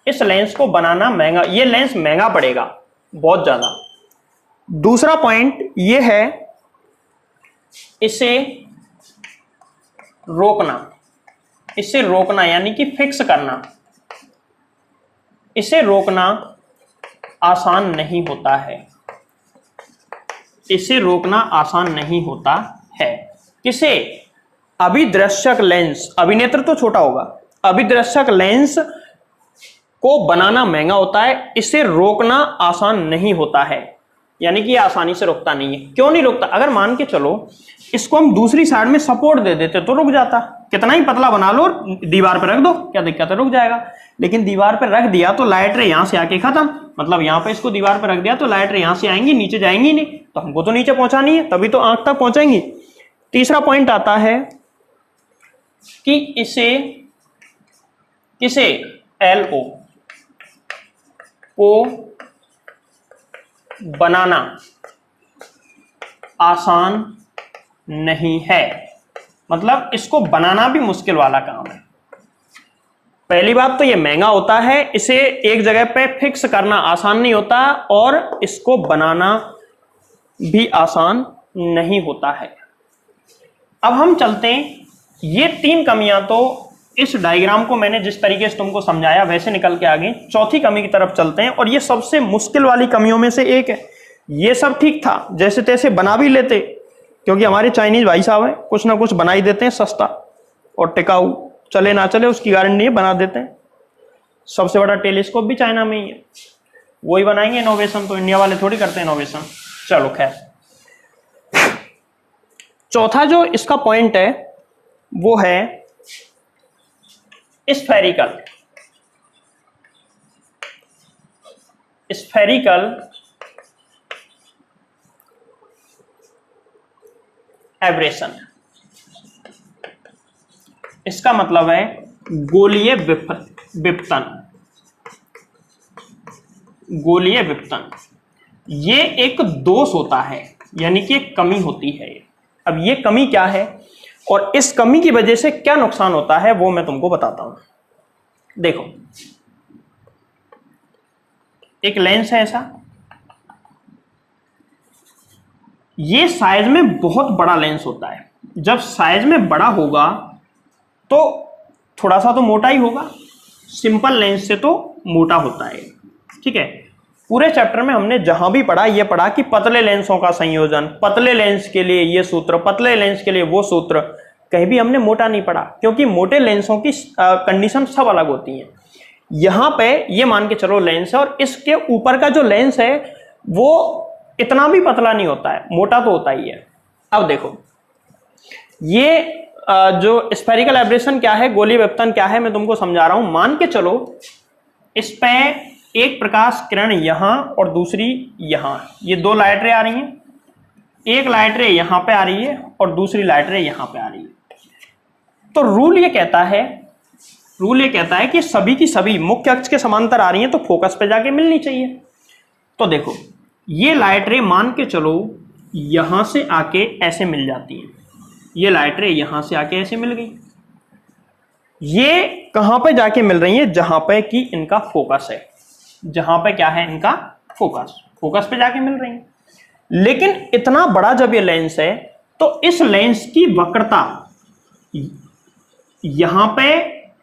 इस लेंस को बनाना महंगा, ये लेंस महंगा पड़ेगा बहुत ज्यादा। दूसरा पॉइंट ये है इसे रोकना, इसे रोकना यानी कि फिक्स करना, इसे रोकना आसान नहीं होता है। इसे रोकना आसान नहीं होता है। किसे? अभिदृश्यक लेंस, अभिनेत्र तो छोटा होगा, अभिदृश्यक लेंस को बनाना महंगा होता है, इसे रोकना आसान नहीं होता है। यानी कि आसानी से रुकता नहीं है। क्यों नहीं रुकता? अगर मान के चलो इसको हम दूसरी साइड में सपोर्ट दे देते तो रुक जाता। कितना ही पतला बना लो और दीवार पर रख दो, क्या दिक्कत है, रुक जाएगा। लेकिन दीवार पर रख दिया तो लाइट रे यहां से आके खत्म, मतलब यहां पे इसको दीवार पर रख दिया तो लाइट रे यहां से आएंगी, नीचे जाएंगी नहीं, तो हमको तो नीचे पहुंचानी है, तभी तो आंख तक पहुंचेंगी। तीसरा पॉइंट आता है कि इसे LO को बनाना आसान नहीं है। मतलब इसको बनाना भी मुश्किल वाला काम है। पहली बात तो ये महंगा होता है, इसे एक जगह पे फिक्स करना आसान नहीं होता और इसको बनाना भी आसान नहीं होता है। अब हम चलते हैं, ये 3 कमियां तो इस डायग्राम को मैंने जिस तरीके से तुमको समझाया वैसे निकल के आगे चौथी कमी की तरफ चलते हैं और ये सबसे मुश्किल वाली कमियों में से एक है। ये सब ठीक था, जैसे तैसे बना भी लेते, क्योंकि हमारे चाइनीज भाई साहब हैं, कुछ ना कुछ बना ही देते हैं सस्ता और टिकाऊ, चले ना चले उसकी गारंटी नहीं है, बना देते हैं। सबसे बड़ा टेलीस्कोप भी चाइना में ही है, वही बनाएंगे इनोवेशन, तो इंडिया वाले थोड़ी करते हैं इनोवेशन। चलो खैर, चौथा जो इसका पॉइंट है वो है स्फेरिकल एब्रेशन। इसका मतलब है गोलीय विपतन। गोलीय विपतन ये एक दोष होता है, यानी कि एक कमी होती है। अब ये कमी क्या है और इस कमी की वजह से क्या नुकसान होता है वो मैं तुमको बताता हूं। देखो, एक लेंस है ऐसा, ये साइज में बहुत बड़ा लेंस होता है। जब साइज में बड़ा होगा तो थोड़ा सा तो मोटा ही होगा, सिंपल लेंस से तो मोटा होता है। ठीक है, पूरे चैप्टर में हमने जहां भी पढ़ा ये पढ़ा कि पतले लेंसों का संयोजन, पतले लेंस के लिए ये सूत्र, पतले लेंस के लिए वो सूत्र, कहीं भी हमने मोटा नहीं पढ़ा, क्योंकि मोटे लेंसों की कंडीशन सब अलग होती हैं। यहां पे ये मान के चलो लेंस है और इसके ऊपर का जो लेंस है वो इतना भी पतला नहीं होता है, मोटा तो होता ही है। अब देखो, ये जो स्फेरिकल एब्रेशन क्या है, गोलीय विपतन क्या है, मैं तुमको समझा रहा हूं। मान के चलो इस पे एक प्रकाश किरण यहां और दूसरी यहां, ये 2 लाइट रे आ रही हैं। एक लाइट रे यहां पे आ रही है और दूसरी लाइट रे यहां पे आ रही है। तो रूल ये कहता है कि सभी की सभी मुख्य अक्ष के समांतर आ रही हैं तो फोकस पे जाके मिलनी चाहिए। तो देखो, ये लाइट रे मान के चलो यहां से आके ऐसे मिल जाती हैं, ये लाइट रे यहां से आके ऐसे मिल गई। ये कहां पे जाके मिल रही है? जहां पे कि इनका फोकस है, जहां पे क्या है इनका फोकस पे जाके मिल रही है। लेकिन इतना बड़ा जब ये लेंस है तो इस लेंस की वक्रता यहां पे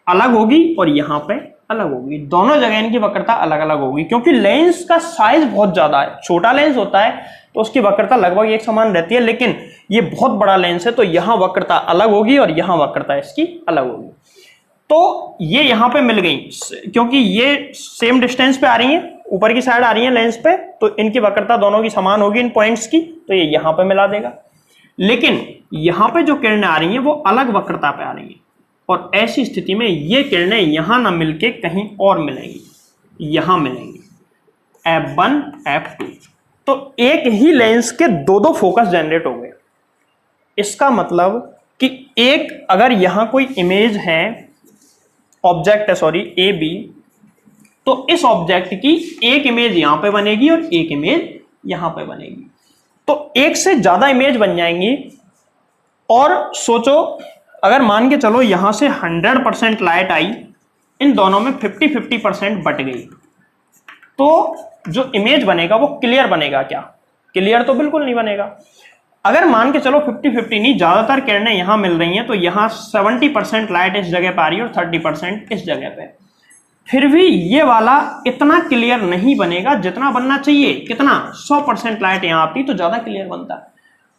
अलग होगी और यहां पे अलग होगी, दोनों जगह इनकी वक्रता अलग अलग होगी, क्योंकि लेंस का साइज बहुत ज्यादा है। छोटा लेंस होता है तो उसकी वक्रता लगभग एक समान रहती है, लेकिन ये बहुत बड़ा लेंस है तो यहां वक्रता अलग होगी और यहां वक्रता इसकी अलग होगी। तो ये यहां पे मिल गई क्योंकि ये सेम डिस्टेंस पे आ रही हैं, ऊपर की साइड आ रही है लेंस पे, तो इनकी वक्रता दोनों की समान होगी इन पॉइंट्स की, तो ये यहां पे मिला देगा। लेकिन यहां पे जो किरणें आ रही हैं वो अलग वक्रता पे आ रही हैं, और ऐसी स्थिति में ये किरणें यहां ना मिलके कहीं और मिलेंगी, यहां मिलेंगी F1 F2। तो एक ही लेंस के दो दो फोकस जनरेट हो गए। इसका मतलब कि एक अगर यहां कोई इमेज है, ऑब्जेक्ट है सॉरी ए बी, तो इस ऑब्जेक्ट की एक इमेज यहां पे बनेगी और एक इमेज यहां पे बनेगी, तो एक से ज्यादा इमेज बन जाएंगी। और सोचो अगर मान के चलो यहां से 100% लाइट आई, इन दोनों में 50-50% बट गई, तो जो इमेज बनेगा वो क्लियर बनेगा क्या? क्लियर तो बिल्कुल नहीं बनेगा। अगर मान के चलो 50-50 नहीं, ज्यादातर किरणें यहां मिल रही हैं, तो यहां 70% लाइट इस जगह पर आ रही है और 30% इस जगह पे, फिर भी ये वाला इतना क्लियर नहीं बनेगा जितना बनना चाहिए। कितना? 100% लाइट यहां आती तो ज्यादा क्लियर बनता।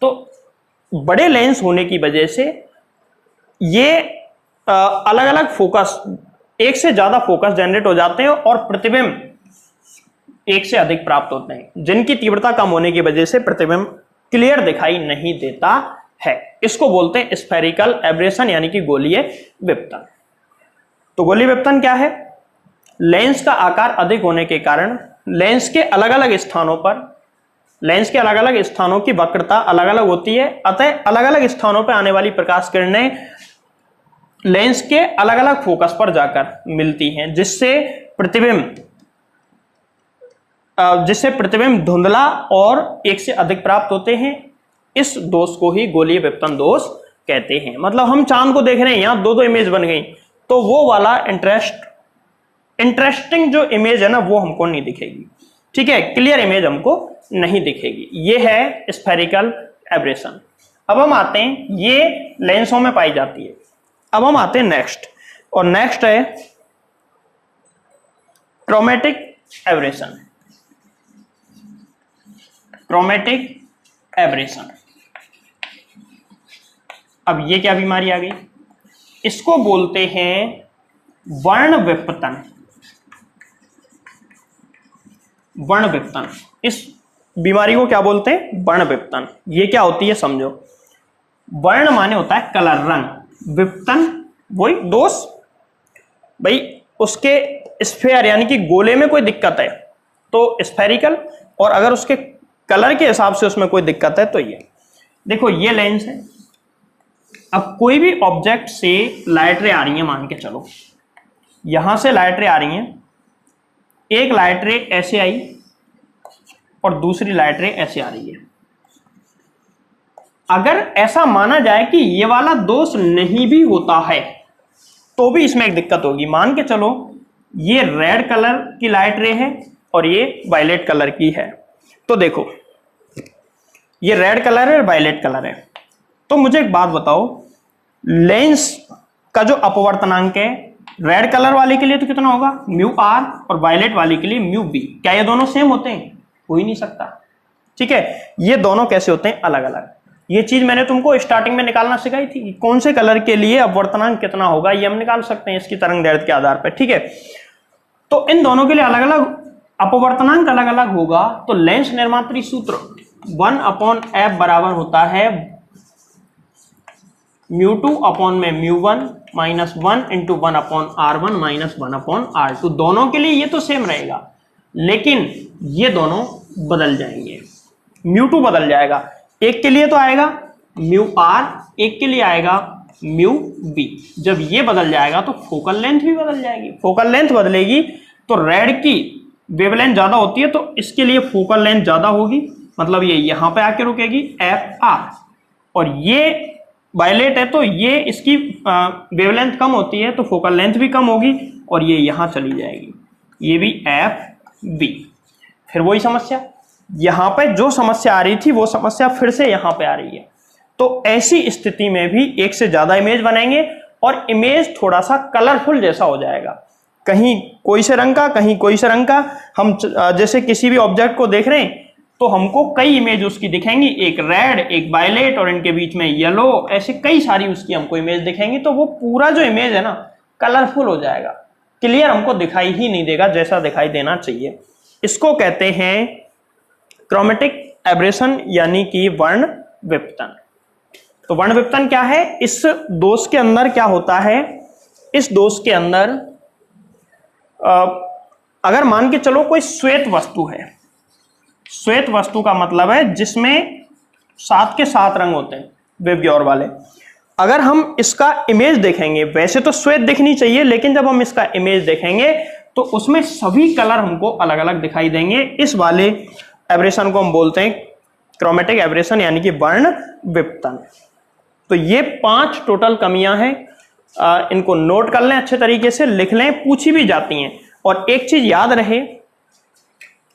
तो बड़े लेंस होने की वजह से ये अलग अलग फोकस, एक से ज्यादा फोकस जनरेट हो जाते हैं और प्रतिबिंब एक से अधिक प्राप्त होते हैं, जिनकी तीव्रता कम होने की वजह से प्रतिबिंब क्लियर दिखाई नहीं देता है। इसको बोलते हैं स्फेरिकल एब्रेशन, यानी कि गोलीय विपतन। तो गोलीय विपतन क्या है? लेंस का आकार अधिक होने के कारण लेंस के अलग अलग स्थानों की वक्रता अलग अलग होती है, अतः अलग अलग स्थानों पर आने वाली प्रकाश किरणें लेंस के अलग अलग फोकस पर जाकर मिलती हैं, जिससे प्रतिबिंब धुंधला और एक से अधिक प्राप्त होते हैं। इस दोष को ही गोलीय विपतन दोष कहते हैं। मतलब हम चांद को देख रहे हैं, यहां दो दो इमेज बन गई, तो वो वाला इंटरेस्टिंग जो इमेज है ना, वो हमको नहीं दिखेगी। ठीक है, क्लियर इमेज हमको नहीं दिखेगी। ये है स्फेरिकल एब्रेशन। अब हम आते हैं, ये लेंसों में पाई जाती है। अब हम आते हैं नेक्स्ट, और नेक्स्ट है क्रोमेटिक एब्रेशन। क्रोमेटिक एब्रेशन, अब ये क्या बीमारी आ गई? इसको बोलते हैं वर्ण विपतन। वर्ण विपतन, इस बीमारी को क्या बोलते हैं? वर्ण विपतन। ये क्या होती है समझो। वर्ण माने होता है कलर, रंग, विपतन वही दोष। भाई उसके स्फेयर यानी कि गोले में कोई दिक्कत है तो स्फेरिकल, और अगर उसके कलर के हिसाब से उसमें कोई दिक्कत है तो ये देखो, ये लेंस है। अब कोई भी ऑब्जेक्ट से लाइट रे आ रही है, मान के चलो यहां से लाइट रे आ रही है, एक लाइट रे ऐसे आई और दूसरी लाइट रे ऐसे आ रही है। अगर ऐसा माना जाए कि ये वाला दोष नहीं भी होता है तो भी इसमें एक दिक्कत होगी। मान के चलो ये रेड कलर की लाइट रे है और ये वायलेट कलर की है, तो देखो ये रेड कलर है और वायलेट कलर है। तो मुझे एक बात बताओ, लेंस का जो अपवर्तनांक है रेड कलर वाले के लिए तो कितना होगा? म्यू आर, और वायलेट वाले के लिए म्यू बी। क्या ये दोनों सेम होते हैं? हो ही नहीं सकता। ठीक है, ये दोनों कैसे होते हैं? अलग अलग। ये चीज मैंने तुमको स्टार्टिंग में निकालना सिखाई थी कि कौन से कलर के लिए अपवर्तनांक कितना होगा, ये हम निकाल सकते हैं इसकी तरंग दैर्ध्य के आधार पर। ठीक है, तो इन दोनों के लिए अलग अलग अपवर्तनांक अलग अलग होगा। तो लेंस निर्मात्री सूत्र 1/f बराबर होता है μ2 अपॉन में μ1 minus 1 into 1/r1 minus 1/r2। दोनों के लिए ये तो सेम रहेगा, लेकिन ये दोनों बदल जाएंगे। μ2 बदल जाएगा, एक के लिए तो आएगा μr, एक के लिए आएगा μb। जब ये बदल जाएगा तो फोकल लेंथ भी बदल जाएगी। फोकल लेंथ बदलेगी तो रेड की वेवलेंथ ज्यादा होती है, तो इसके लिए फोकल लेंथ ज्यादा होगी, मतलब ये यहां पे आके रुकेगी fr। और ये वायलेट है तो ये इसकी वेवलेंथ कम होती है तो फोकल लेंथ भी कम होगी और ये यहां चली जाएगी, ये भी fb। फिर वही समस्या, यहां पे जो समस्या आ रही थी वो समस्या फिर से यहां पे आ रही है। तो ऐसी स्थिति में भी एक से ज्यादा इमेज बनेंगे और इमेज थोड़ा सा कलरफुल जैसा हो जाएगा, कहीं कोई से रंग का कहीं कोई से रंग का। हम जैसे किसी भी ऑब्जेक्ट को देख रहे हैं तो हमको कई इमेज उसकी दिखेंगी, एक रेड, एक वायलेट और इनके बीच में येलो, ऐसे कई सारी उसकी हमको इमेज दिखेंगी। तो वो पूरा जो इमेज है ना, कलरफुल हो जाएगा, क्लियर हमको दिखाई ही नहीं देगा जैसा दिखाई देना चाहिए। इसको कहते हैं क्रोमेटिक एब्रेशन यानी कि वर्ण विपतन। तो वर्ण विपतन क्या है? इस दोष के अंदर क्या होता है, इस दोष के अंदर अगर मान के चलो कोई श्वेत वस्तु है, श्वेत वस्तु का मतलब है जिसमें 7 के 7 रंग होते हैं वेवग्योर वाले, अगर हम इसका इमेज देखेंगे, वैसे तो श्वेत दिखनी चाहिए लेकिन जब हम इसका इमेज देखेंगे तो उसमें सभी कलर हमको अलग अलग दिखाई देंगे। इस वाले एब्रेशन को हम बोलते हैं क्रोमेटिक एब्रेशन यानी कि वर्ण विपतन। तो ये 5 टोटल कमियां हैं, इनको नोट कर लें, अच्छे तरीके से लिख लें, पूछी भी जाती हैं। और एक चीज याद रहे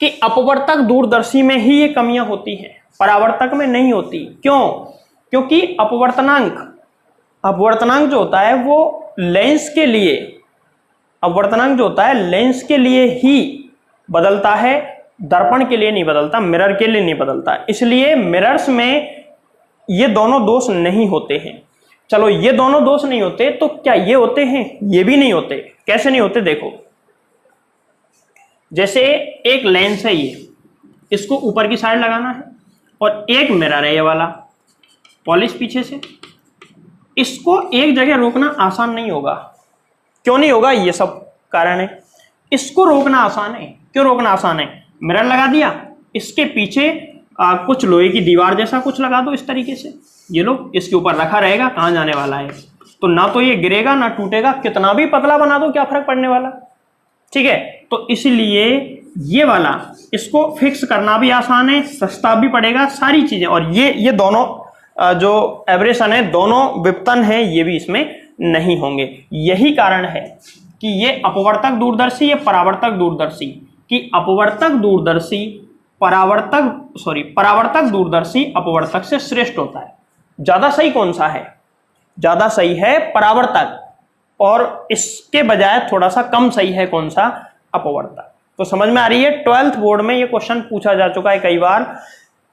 कि अपवर्तक दूरदर्शी में ही ये कमियां होती हैं, परावर्तक में नहीं होती। क्यों? क्योंकि अपवर्तनांक जो होता है वो लेंस के लिए, अपवर्तनांक जो होता है लेंस के लिए ही बदलता है, दर्पण के लिए नहीं बदलता, मिरर के लिए नहीं बदलता। इसलिए मिरर्स में ये दोनों दोष नहीं होते हैं। चलो ये दोनों दोष नहीं होते तो क्या ये होते हैं? ये भी नहीं होते। कैसे नहीं होते? देखो, जैसे एक लेंस है, ये इसको ऊपर की साइड लगाना है और एक मिरर है ये वाला, पॉलिश पीछे से, इसको एक जगह रोकना आसान नहीं होगा। क्यों नहीं होगा? ये सब कारण है। इसको रोकना आसान है। क्यों रोकना आसान है? मिरर लगा दिया, इसके पीछे कुछ लोहे की दीवार जैसा कुछ लगा दो इस तरीके से, ये लो इसके ऊपर रखा रहेगा, कहाँ जाने वाला है, तो ना तो ये गिरेगा ना टूटेगा, कितना भी पतला बना दो क्या फर्क पड़ने वाला, ठीक है। तो इसलिए ये वाला इसको फिक्स करना भी आसान है, सस्ता भी पड़ेगा, सारी चीजें। और ये दोनों जो एब्रेशन है, दोनों विपतन है, ये भी इसमें नहीं होंगे। यही कारण है कि ये अपवर्तक दूरदर्शी, ये परावर्तक दूरदर्शी, कि अपवर्तक दूरदर्शी परावर्तक दूरदर्शी अपवर्तक से श्रेष्ठ होता है। ज्यादा सही कौन सा है? ज्यादा सही है परावर्तक, और इसके बजाय थोड़ा सा कम सही है कौन सा? अपवर्तक। तो समझ में आ रही है? 12th बोर्ड में ये क्वेश्चन पूछा जा चुका है कई बार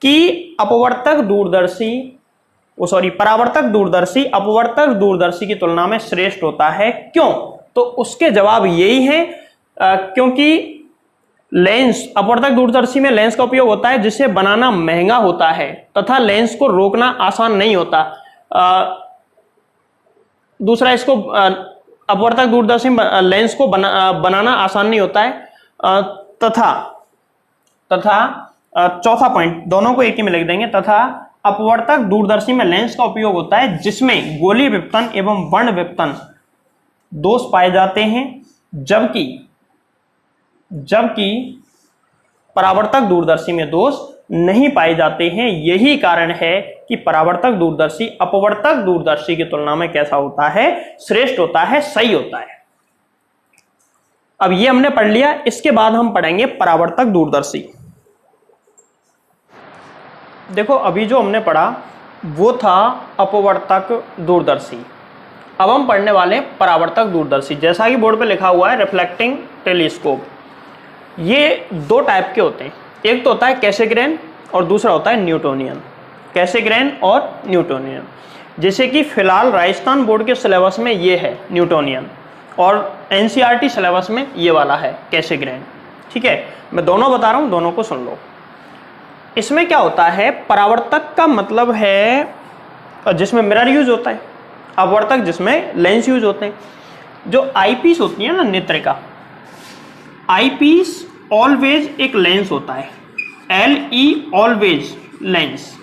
कि परावर्तक दूरदर्शी अपवर्तक दूरदर्शी की तुलना में श्रेष्ठ होता है। क्यों? तो उसके जवाब यही है क्योंकि लेंस, अपवर्तक दूरदर्शी में लेंस का उपयोग होता है जिसे बनाना महंगा होता है तथा लेंस को रोकना आसान नहीं होता। दूसरा, इसको अपवर्तक दूरदर्शी लेंस को बनाना आसान नहीं होता है, तथा चौथा पॉइंट, दोनों को एक ही में लिख देंगे, तथा अपवर्तक दूरदर्शी में लेंस का उपयोग होता है जिसमें गोलीय विपतन एवं वर्ण विपतन दोष पाए जाते हैं, जबकि परावर्तक दूरदर्शी में दोष नहीं पाए जाते हैं। यही कारण है कि परावर्तक दूरदर्शी अपवर्तक दूरदर्शी की तुलना में कैसा होता है? श्रेष्ठ होता है, सही होता है। अब ये हमने पढ़ लिया, इसके बाद हम पढ़ेंगे परावर्तक दूरदर्शी। देखो, अभी जो हमने पढ़ा वो था अपवर्तक दूरदर्शी, अब हम पढ़ने वाले परावर्तक दूरदर्शी। जैसा कि बोर्ड पे लिखा हुआ है रिफ्लेक्टिंग टेलीस्कोप। ये 2 टाइप के होते हैं, एक तो होता है कैसेग्रेन और दूसरा होता है न्यूटोनियन। कैसेग्रेन और न्यूटोनियन, जैसे कि फिलहाल राजस्थान बोर्ड के सिलेबस में ये है न्यूटोनियन और एनसीईआरटी सिलेबस में ये वाला है कैसेग्रेन, ठीक है। मैं दोनों बता रहा हूँ, दोनों को सुन लो। इसमें क्या होता है? परावर्तक का मतलब है जिसमें मिरर यूज होता है, अपवर्तक जिसमें लेंस यूज होते हैं। जो आईपीस होती है ना, नेत्रिका, आईपीस ऑलवेज एक लेंस होता है, LE ऑलवेज लेंस।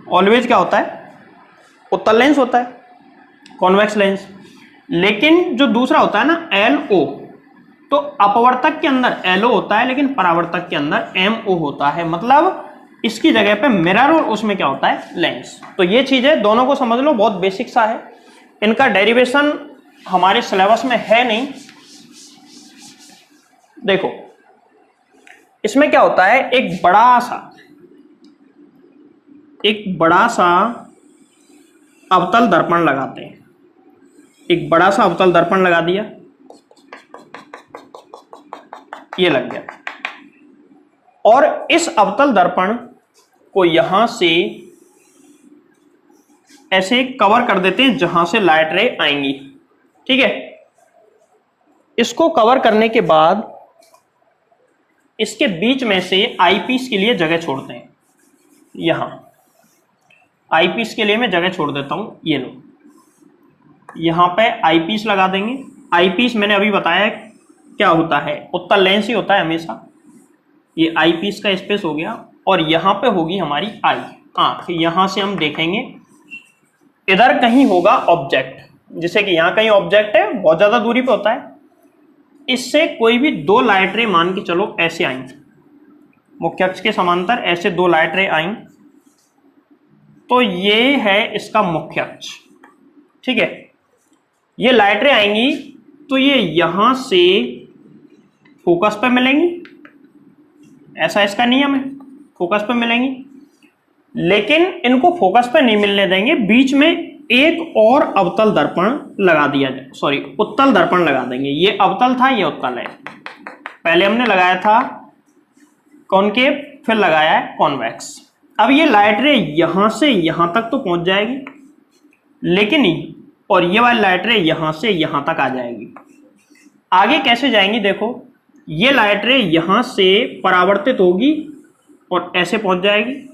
ऑलवेज क्या होता है? उत्तल लेंस होता है, कॉन्वेक्स लेंस। लेकिन जो दूसरा होता है ना LO, तो अपवर्तक के अंदर LO होता है लेकिन परावर्तक के अंदर MO होता है, मतलब इसकी जगह पे मिरर और उसमें क्या होता है? लेंस। तो ये चीजें दोनों को समझ लो, बहुत बेसिक सा है। इनका डेरिवेशन हमारे सिलेबस में है नहीं। देखो, इसमें क्या होता है? एक बड़ा सा अवतल दर्पण लगाते हैं। एक बड़ा सा अवतल दर्पण लगा दिया, ये लग गया, और इस अवतल दर्पण को यहां से ऐसे कवर कर देते हैं जहां से लाइट रे आएंगी, ठीक है। इसको कवर करने के बाद इसके बीच में से आईपीस के लिए जगह छोड़ते हैं। यहां आईपीस के लिए मैं जगह छोड़ देता हूं, ये लो, यहां पे आईपीस लगा देंगे। आईपीस मैंने अभी बताया क्या होता है, उत्तल लेंस ही होता है हमेशा। ये आईपीस का स्पेस हो गया और यहां पे होगी हमारी आई, आंख। यहां से हम देखेंगे, इधर कहीं होगा ऑब्जेक्ट, जैसे कि यहां कहीं ऑब्जेक्ट है, बहुत ज्यादा दूरी पे होता है। इससे कोई भी दो लाइट रे मान के चलो ऐसे आई, मुख्य अक्ष के समांतर ऐसे दो लाइट रे आई, तो ये है इसका मुख्य अक्ष। ठीक है, ये लाइट रे आएंगी तो ये यहां से फोकस पे मिलेंगी, ऐसा इसका नियम है, फोकस पे मिलेंगी। लेकिन इनको फोकस पे नहीं मिलने देंगे, बीच में एक और अवतल दर्पण लगा दिया जाए, सॉरी उत्तल दर्पण लगा देंगे। ये अवतल था, ये उत्तल है। पहले हमने लगाया था कॉनकेव, फिर लगाया है कॉन्वेक्स। अब ये लाइट रे यहां से यहां तक तो पहुंच जाएगी, लेकिन और ये वाली लाइट रे यहां से यहां तक आ जाएगी। आगे कैसे जाएंगी देखो, ये लाइट रे यहां से परावर्तित होगी और ऐसे पहुंच जाएगी,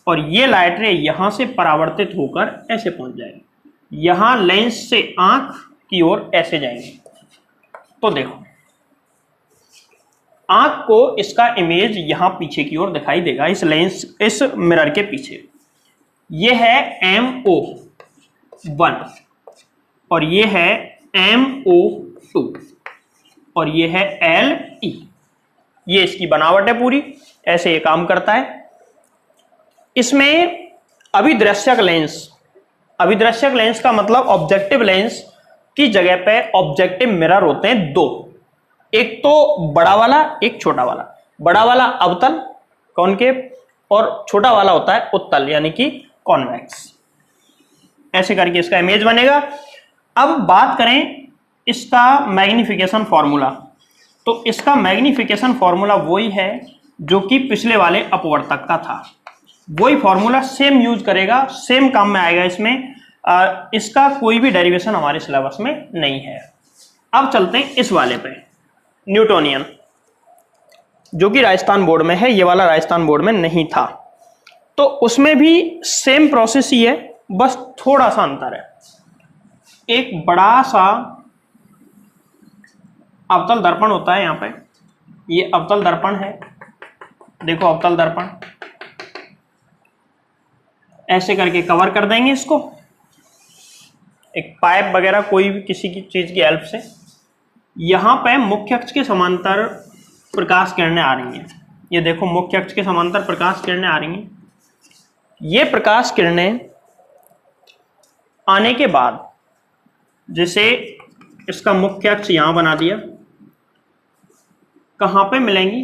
और ये लाइट रे यहां से परावर्तित होकर ऐसे पहुंच जाएगी। यहां लेंस से आंख की ओर ऐसे जाएंगे। तो देखो, आंख को इसका इमेज यहां पीछे की ओर दिखाई देगा, इस लेंस, इस मिरर के पीछे। ये है MO1 और ये है MO2 और ये है LE। ये इसकी बनावट है पूरी, ऐसे ये काम करता है। इसमें अभिदृश्यक लेंस, अभिदृश्यक लेंस का मतलब ऑब्जेक्टिव लेंस की जगह पे ऑब्जेक्टिव मिरर होते हैं दो, एक तो बड़ा वाला, एक छोटा वाला। बड़ा वाला अवतल कॉनकेव और छोटा वाला होता है उत्तल यानी कि कॉन्वेक्स। ऐसे करके इसका इमेज बनेगा। अब बात करें इसका मैग्निफिकेशन फॉर्मूला, तो इसका मैग्निफिकेशन फॉर्मूला वही है जो कि पिछले वाले अपवर्तक का था, वही फॉर्मूला सेम यूज करेगा, सेम काम में आएगा इसमें। इसका कोई भी डेरिवेशन हमारे सिलेबस में नहीं है। अब चलते हैं इस वाले पे, न्यूटोनियन, जो कि राजस्थान बोर्ड में है। ये वाला राजस्थान बोर्ड में नहीं था, तो उसमें भी सेम प्रोसेस ही है, बस थोड़ा सा अंतर है। एक बड़ा सा अवतल दर्पण होता है, यहां पे ये अवतल दर्पण है, देखो अवतल दर्पण, ऐसे करके कवर कर देंगे इसको, एक पाइप वगैरह कोई भी किसी की चीज की हेल्प से। यहां पे मुख्य अक्ष के समांतर प्रकाश किरणें आ रही हैं, ये देखो मुख्य अक्ष के समांतर प्रकाश किरणें आ रही हैं। ये प्रकाश किरणें आने के बाद, जैसे इसका मुख्य अक्ष यहां बना दिया, कहां पे मिलेंगी,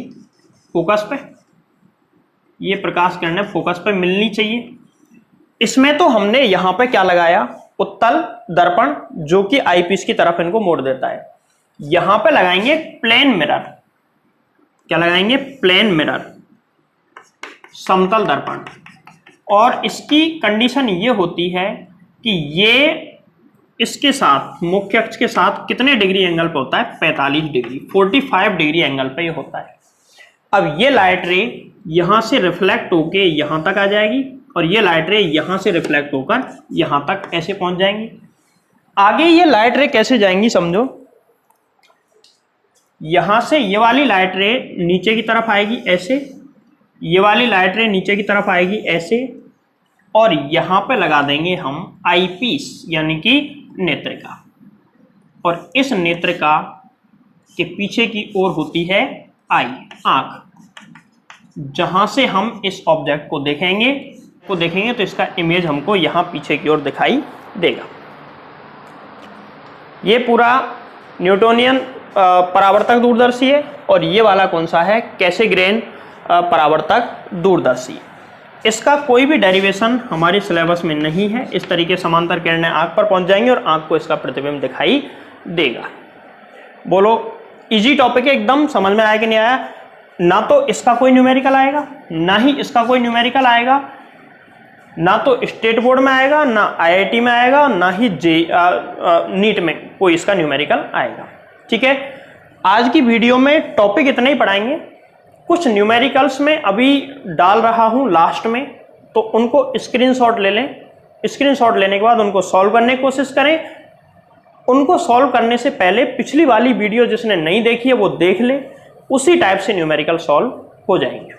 फोकस पे। ये प्रकाश किरणें फोकस पे मिलनी चाहिए। इसमें तो हमने यहां पे क्या लगाया, उत्तल दर्पण, जो कि आईपीस की तरफ इनको मोड़ देता है। यहां पे लगाएंगे प्लेन मिरर, क्या लगाएंगे, प्लेन मिरर, समतल दर्पण। और इसकी कंडीशन ये होती है कि ये इसके साथ, मुख्य अक्ष के साथ कितने डिग्री एंगल पे होता है, 45 डिग्री, 45 डिग्री एंगल पे ये होता है। अब ये लाइट रे यहां से रिफ्लेक्ट होके यहां तक आ जाएगी, और ये लाइट रे यहां से रिफ्लेक्ट होकर यहां तक ऐसे पहुंच जाएंगी। आगे ये लाइट रे कैसे जाएंगी समझो, यहां से ये वाली लाइट रे नीचे की तरफ आएगी ऐसे, ये वाली लाइट रे नीचे की तरफ आएगी ऐसे, और यहां पे लगा देंगे हम आईपीस यानी कि नेत्रिका, और इस नेत्रिका के पीछे की ओर होती है आई, आंख, जहां से हम इस ऑब्जेक्ट को देखेंगे तो इसका इमेज हमको यहां पीछे की ओर दिखाई देगा। ये पूरा न्यूटोनियन परावर्तक दूरदर्शी है, और ये वाला कौन सा है, कैसेग्रेन परावर्तक दूरदर्शी। इसका कोई भी डेरिवेशन हमारे सिलेबस में नहीं है। इस तरीके समांतर किरणें आंख पर पहुंच जाएंगी और आंख को इसका प्रतिबिंब दिखाई देगा। बोलो इजी टॉपिक है एकदम, समझ में आया कि नहीं आया। ना तो इसका कोई न्यूमेरिकल आएगा, ना ही इसका कोई न्यूमेरिकल आएगा, ना तो स्टेट बोर्ड में आएगा, ना आईआईटी में आएगा, ना ही नीट में कोई इसका न्यूमेरिकल आएगा। ठीक है, आज की वीडियो में टॉपिक इतना ही पढ़ाएंगे। कुछ न्यूमेरिकल्स में अभी डाल रहा हूं लास्ट में, तो उनको स्क्रीनशॉट ले लें। स्क्रीनशॉट लेने के बाद उनको सॉल्व करने की कोशिश करें। उनको सॉल्व करने से पहले पिछली वाली वीडियो जिसने नहीं देखी है वो देख ले, उसी टाइप से न्यूमेरिकल सॉल्व हो जाएंगे।